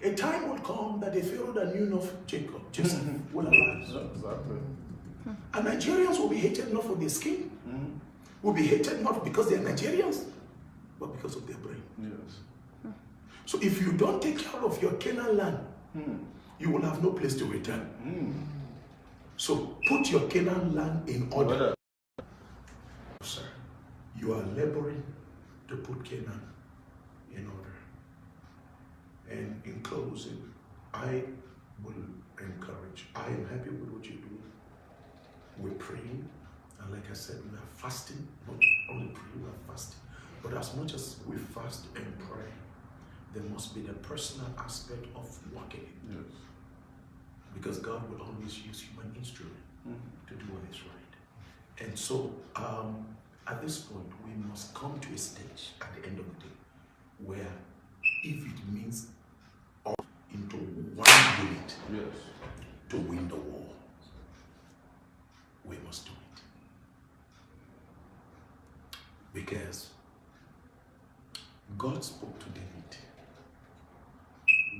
[SPEAKER 5] a time will come that the Pharaoh that knew not Joseph will arise.
[SPEAKER 4] Exactly.
[SPEAKER 5] And Nigerians will be hated not for their skin, will be hated not because they are Nigerians, but because of their brain.
[SPEAKER 4] Yes.
[SPEAKER 5] So if you don't take care of your Canaan land, you will have no place to return. So put your Canaan land in order. Sir, you are laboring to put Canaan in order. And in closing, I will encourage. I am happy with what you're doing. We're praying, and like I said, we are fasting. Not only praying, we are fasting. But as much as we fast and pray, there must be the personal aspect of working.
[SPEAKER 4] Yes.
[SPEAKER 5] Because God will always use human instrument to do what is right. And so, at this point, we must come to a stage at the end of the day where, if it means into one unit to win the war, we must do it. Because God spoke to David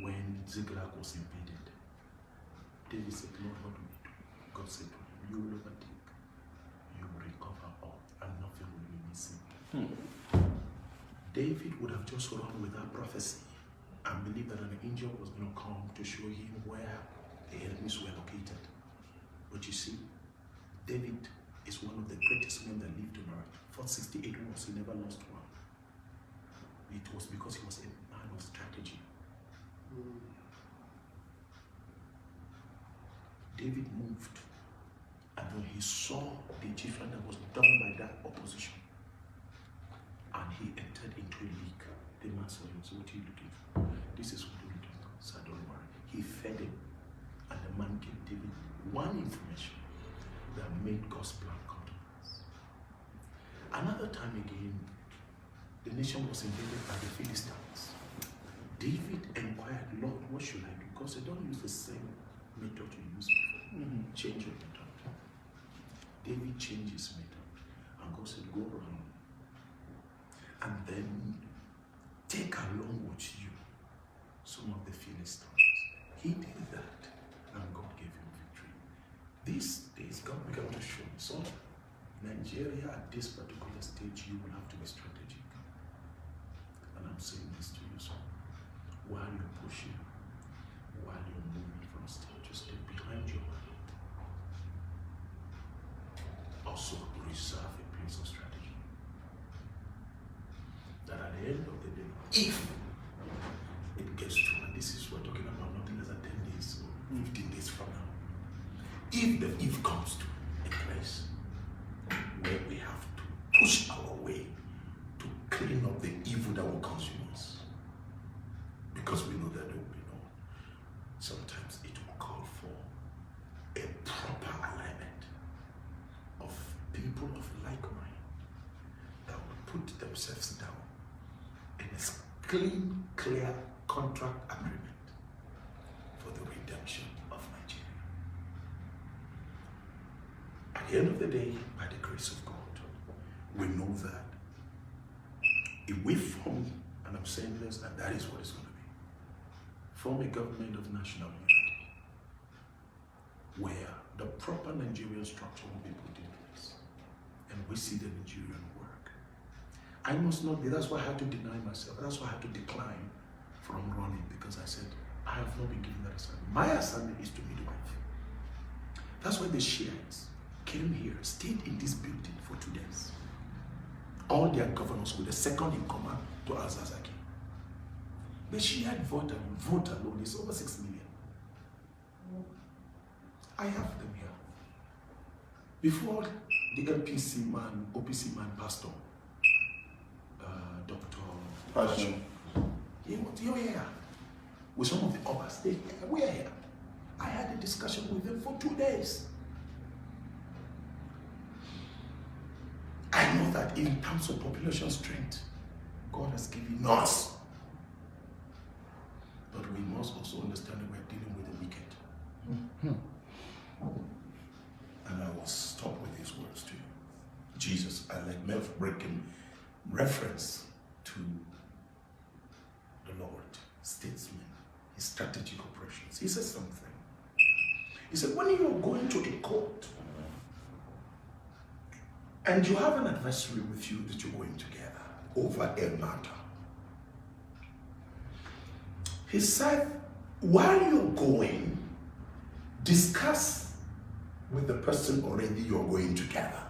[SPEAKER 5] when Ziklag was invaded. David said, Lord, what do we do? God said to him, you will overtake, you will recover all, and nothing will be missing. David would have just run with that prophecy and believed that an angel was going to come to show him where the enemies were located. But you see, David is one of the greatest men that lived on earth. For 68 wars, he never lost one. It was because he was a man of strategy. David moved, and when he saw the Egyptian that was done by that opposition, and he entered into a league, the man saw him. So what are you looking for? This is what we're looking for. So don't worry. He fed him, and the man gave David one information that made God's plan come to pass. Another time again, the nation was invaded by the Philistines. David inquired, Lord, what should I do? God said, don't use the same method you used before. Change your method. David changed his method. And God said, go around. And then take along with you some of the Philistines. He did that, and God gave him victory. These days, God began to show me. So, Nigeria at this particular stage, you will have to be strategic. And I'm saying this to you, so while you're pushing, while you're moving from stage to step behind your man, also reserve a place of strategy. That at the end of the day, if it gets to, and this is we're talking about nothing less than 10 days or 15 days from now, if the if comes to a place where we have to push our way to clean up the evil that will consume us, because we know that there will be no, sometimes it will call for a proper alignment of people of like mind that will put themselves down in a clean, clear contract agreement for the redemption of Nigeria. At the end of the day, by the grace of God, we know that if we form, and I'm saying this, and that is what it's going to be, form a government of national unity, where the proper Nigerian structure will be put in place, and we see the Nigerian work. I must not be, that's why I had to deny myself, that's why I had to decline from running, because I said, I have not been given that assignment. My assignment is to midwife. That's why the Shiites came here, stayed in this building for 2 days. All their governors with the second in command to Al-Zazaki. The Shiite vote alone is over 6 million. I have them here. Before the LPC man, OPC man passed on, Dr.
[SPEAKER 4] Passion.
[SPEAKER 5] He was here with some of the others. They were here. I had a discussion with them for 2 days. I know that in terms of population strength, God has given us. But we must also understand that we're dealing with the wicked. And I will stop with these words to you. Jesus, I like making reference to the Lord, statesman, his strategic operations. He said something. He said, when you are going to a court and you have an adversary with you that you're going together over a matter, He said, while you're going, discuss with the person already you're going together,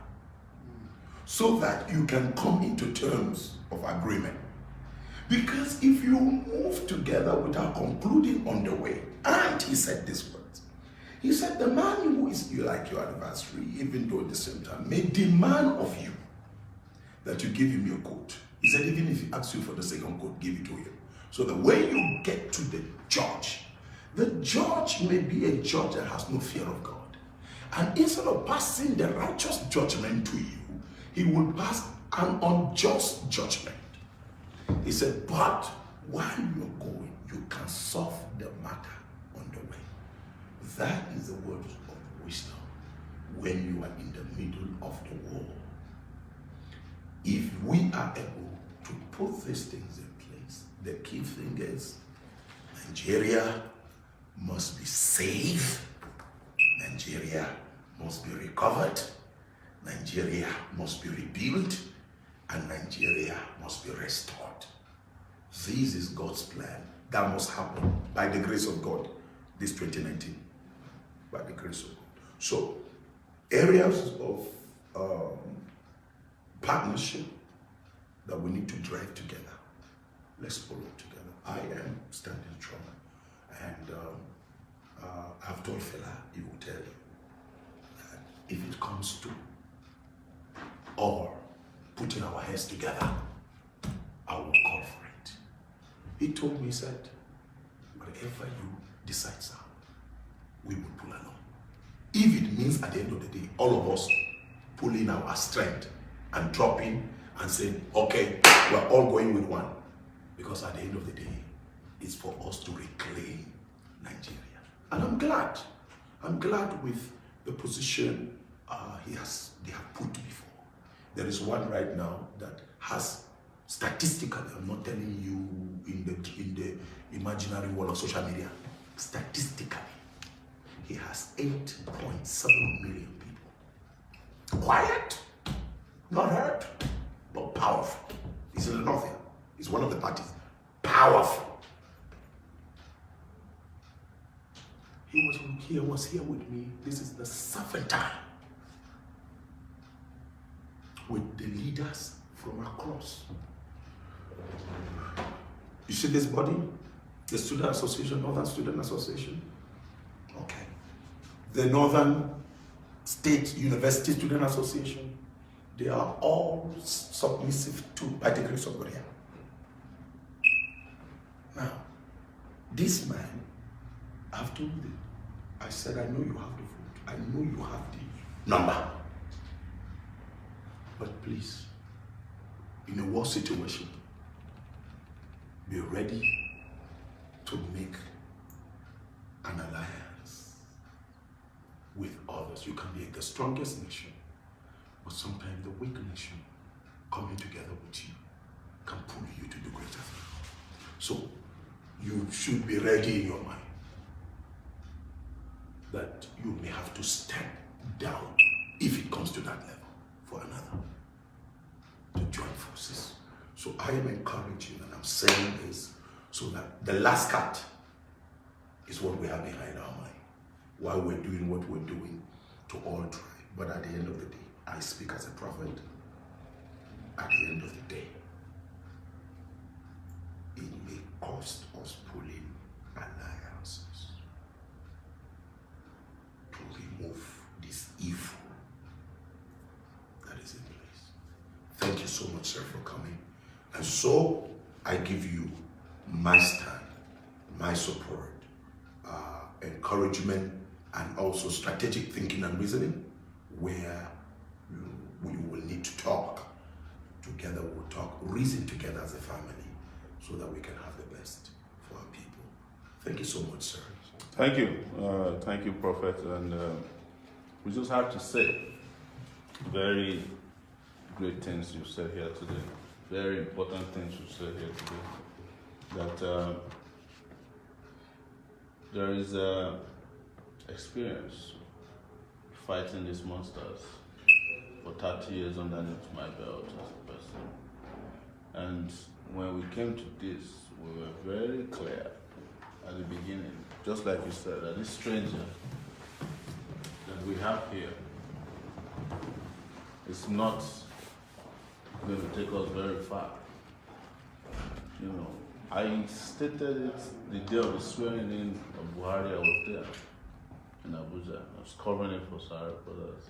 [SPEAKER 5] so that you can come into terms of agreement. Because if you move together without concluding on the way, and he said these words, he said, the man who is like your adversary, even though at the same time, may demand of you that you give him your coat. He said, even if he asks you for the second coat, give it to him. So that when you get to the judge may be a judge that has no fear of God. And instead of passing the righteous judgment to you, he will pass an unjust judgment. He said, but while you're going, you can solve the matter on the way. That is the word of wisdom when you are in the middle of the war. If we are able to put these things in place, the key thing is Nigeria must be safe, Nigeria must be recovered, Nigeria must be rebuilt, and Nigeria must be restored. This is God's plan. That must happen by the grace of God this 2019. By the grace of God. So, areas of partnership that we need to drive together. Let's follow together. I am standing strong. And I've told Fela, he will tell you that if it comes to or putting our heads together, I will call for it. He told me, he said, whatever you decide, sir, we will pull along. If it means at the end of the day, all of us pulling our strength and dropping and saying, okay, we're all going with one. Because at the end of the day, it's for us to reclaim Nigeria. And I'm glad with the position they have put before. There is one right now that has, statistically, I'm not telling you in the imaginary world of social media, statistically, he has 8.7 million people. Quiet, not heard, but powerful. He's in the north here. He's one of the parties. Powerful. He was here with me. This is the 7th time with the leaders from across. You see this body? The Student Association, Northern Student Association? Okay. The Northern State University Student Association, they are all submissive to by the grace of God here. Now, this man, I've told him, I said, I know you have the vote. I know you have the number. But please, in a war situation, be ready to make an alliance with others. You can be the strongest nation, but sometimes the weak nation coming together with you can pull you to the greater thing. So you should be ready in your mind that you may have to step down if it comes to that level for another to join forces. So I am encouraging, and I'm saying this so that the last cut is what we have behind our mind while we're doing what we're doing to all try. But at the end of the day, I speak as a prophet. At the end of the day, it may cost us pulling alliances to remove this evil that is in place. Thank you so much, sir, for coming. And so I give you my stand, my support, encouragement, and also strategic thinking and reasoning, where we will need to talk. Together we'll talk, reason together as a family, so that we can have the best for our people. Thank you so much, sir.
[SPEAKER 4] Thank you. Thank you, Prophet. And we just have to say, very great things you said here today. Very important things you said here today. That there is experience fighting these monsters for 30 years underneath my belt as a person. And when we came to this, we were very clear at the beginning, just like you said, that this stranger that we have here is not going to take us very far. You know, I stated it the day of the swearing in of Buhari. I was there in Abuja. I was covering it for Sowore Brothers.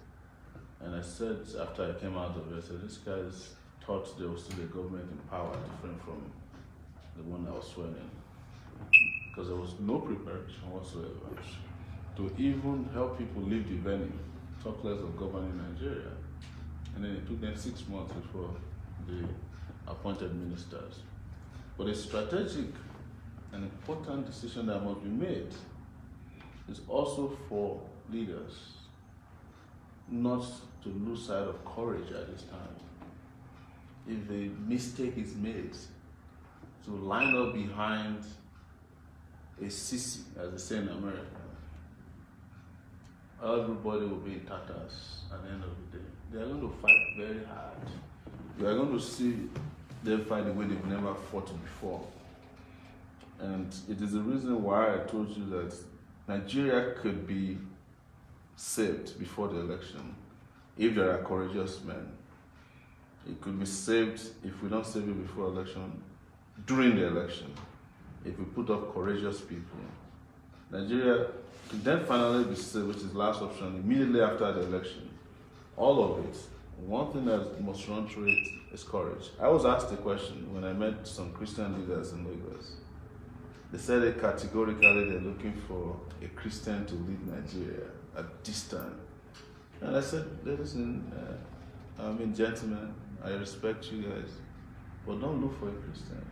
[SPEAKER 4] And I said, after I came out of it, I said, these guys thought there was still a government in power different from the one I was swearing in. Because there was no preparation whatsoever to even help people leave the venue, talk less of governing Nigeria. And then it took them 6 months before the appointed ministers. But a strategic and important decision that must be made is also for leaders not to lose sight of courage at this time. If a mistake is made, to line up behind a sissy, as they say in America, everybody will be in tatters at the end of the day. They are going to fight very hard. You are going to see them fight the way they've never fought before. And it is the reason why I told you that Nigeria could be saved before the election if there are courageous men. It could be saved if we don't save it before election, during the election, if we put up courageous people. Nigeria could then finally be saved, which is the last option, immediately after the election. All of it. One thing that must run through it is courage. I was asked a question when I met some Christian leaders in Lagos. They said that categorically they're looking for a Christian to lead Nigeria at this time. And I said, listen, gentlemen, I respect you guys, but don't look for a Christian.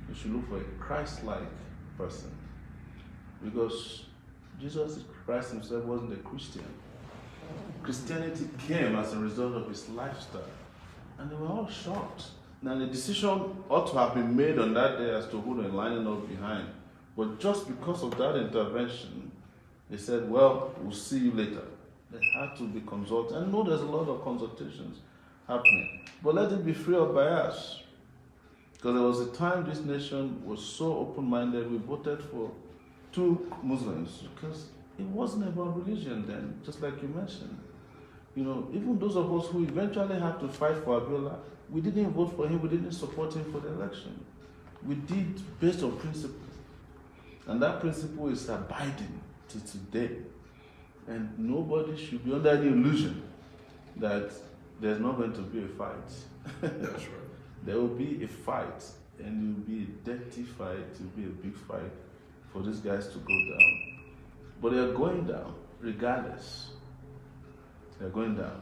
[SPEAKER 4] You should look for a Christ-like person. Because Jesus Christ himself wasn't a Christian. Christianity came as a result of his lifestyle. And they were all shocked. Now the decision ought to have been made on that day as to who they're lining up behind. But just because of that intervention, they said, well, we'll see you later. They had to be consulted. I know there's a lot of consultations happening. But let it be free of bias. Because there was a time this nation was so open-minded, we voted for 2 Muslims. Because it wasn't about religion then, just like you mentioned. You know, even those of us who eventually had to fight for Abiola, we didn't vote for him, we didn't support him for the election. We did based on principle. And that principle is abiding to today. And nobody should be under the illusion that there's not going to be a fight.
[SPEAKER 5] That's right.
[SPEAKER 4] There will be a fight, and it will be a dirty fight, it will be a big fight for these guys to go down. But they're going down, regardless. They're going down.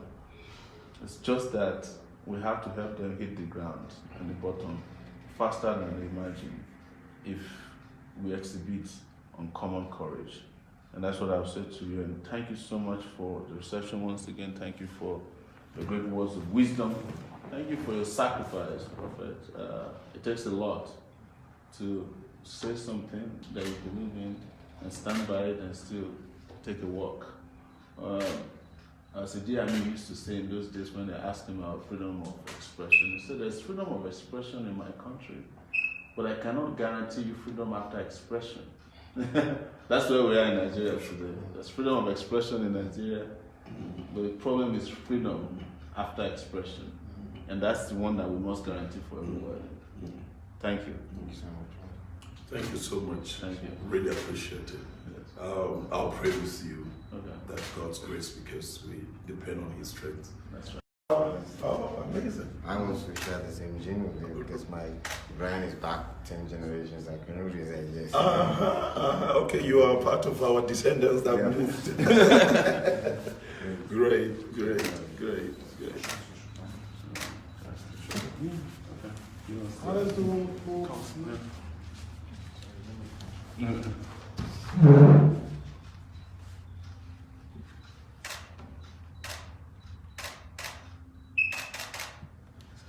[SPEAKER 4] It's just that we have to help them hit the ground and the bottom faster than they imagine if we exhibit uncommon courage. And that's what I've said to you. And thank you so much for the reception once again. Thank you for your great words of wisdom. Thank you for your sacrifice, Prophet. It takes a lot to say something that you believe in and stand by it and still take a walk. As Idi Amin used to say in those days when they asked him about freedom of expression, he said, there's freedom of expression in my country, but I cannot guarantee you freedom after expression. That's where we are in Nigeria today. There's freedom of expression in Nigeria, but the problem is freedom after expression. And that's the one that we must guarantee for everybody. Thank you.
[SPEAKER 5] Thank you so much. Thank you so much.
[SPEAKER 4] Thank you.
[SPEAKER 5] Really appreciate it.
[SPEAKER 4] Yes.
[SPEAKER 5] I'll pray with you
[SPEAKER 4] Okay.
[SPEAKER 5] that God's grace, because we depend on his strength.
[SPEAKER 4] That's right.
[SPEAKER 5] Oh, amazing.
[SPEAKER 6] I want to share the same gene with you because my brain is back 10 generations. I can really say yes.
[SPEAKER 5] Okay, you are part of our descendants that moved. Great, great, great, great.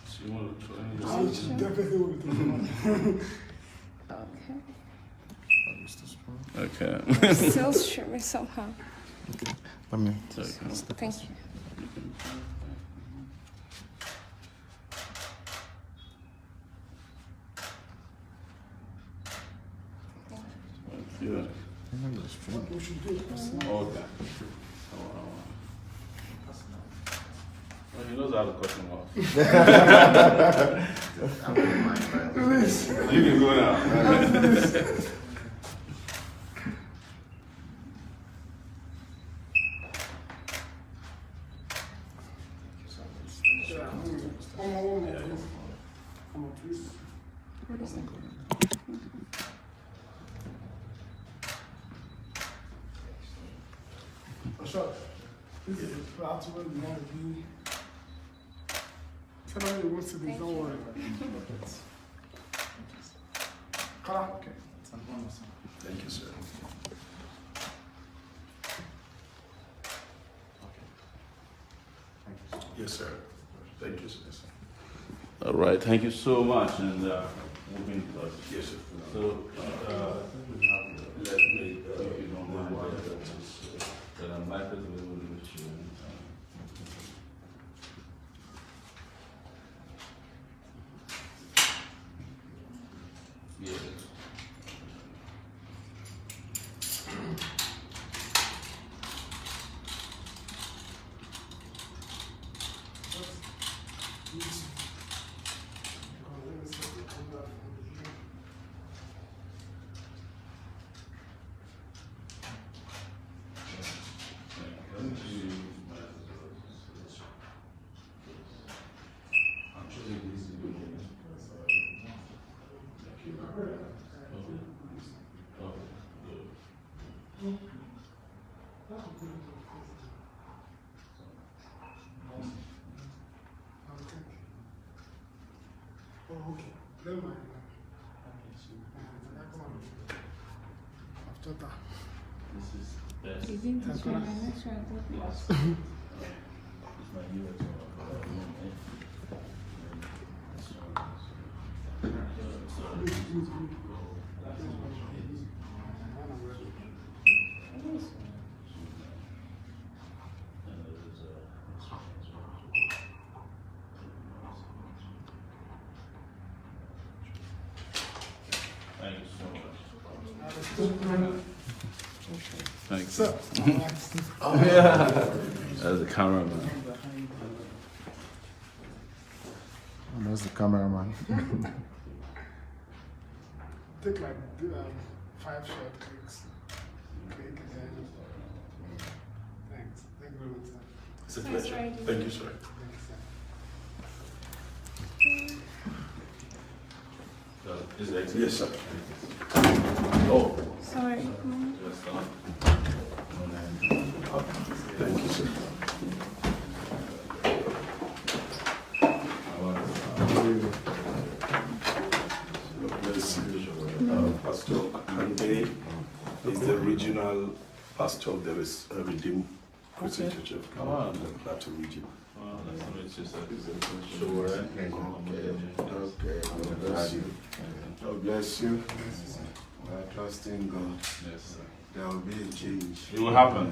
[SPEAKER 4] So you want to try
[SPEAKER 1] I'll
[SPEAKER 4] this?
[SPEAKER 1] Okay.
[SPEAKER 4] Okay.
[SPEAKER 1] Still streaming somehow.
[SPEAKER 3] Let me.
[SPEAKER 1] Thank you.
[SPEAKER 4] Yeah.
[SPEAKER 3] We should do it.
[SPEAKER 4] Okay. Well, he knows how to cut him off.
[SPEAKER 6] I wouldn't mind, right?
[SPEAKER 4] You can go now.
[SPEAKER 1] What is that?
[SPEAKER 3] Sure. This is the plot where we want to be. Somebody wants to be, don't worry. Color? Okay.
[SPEAKER 5] Thank you, sir. Yes, sir. Thank you, sir.
[SPEAKER 4] All right, thank you so much, and we'll be in touch.
[SPEAKER 5] Yes, sir.
[SPEAKER 4] So, let me, if you don't mind, that I'm likely to be able to reach you. Yeah.
[SPEAKER 3] Oh, okay. Never mind. After that.
[SPEAKER 4] This is best.
[SPEAKER 1] You didn't teach me my next one.
[SPEAKER 4] It's my US Thank you so much. Thanks.
[SPEAKER 3] Sir.
[SPEAKER 4] Oh, yeah. As a cameraman.
[SPEAKER 6] That's the cameraman.
[SPEAKER 3] Take like 5 short clicks. Click and then. Thanks. Thank you very much, sir.
[SPEAKER 5] It's a
[SPEAKER 1] Nice
[SPEAKER 5] pleasure.
[SPEAKER 1] riding.
[SPEAKER 5] Thank you, sir.
[SPEAKER 3] Thanks, sir.
[SPEAKER 4] Is it
[SPEAKER 5] Yes, sir.
[SPEAKER 4] Oh,
[SPEAKER 1] Sorry.
[SPEAKER 4] just
[SPEAKER 5] Thank you, sir. God bless you. Pastor Kante is the regional pastor of the Redeemed Christian Church of God in the Plateau region.
[SPEAKER 4] Wow, that's nice. Sowore.
[SPEAKER 6] Okay. God bless you. God bless you. I trust in God.
[SPEAKER 4] Yes, sir.
[SPEAKER 6] There will be a change.
[SPEAKER 4] It will happen.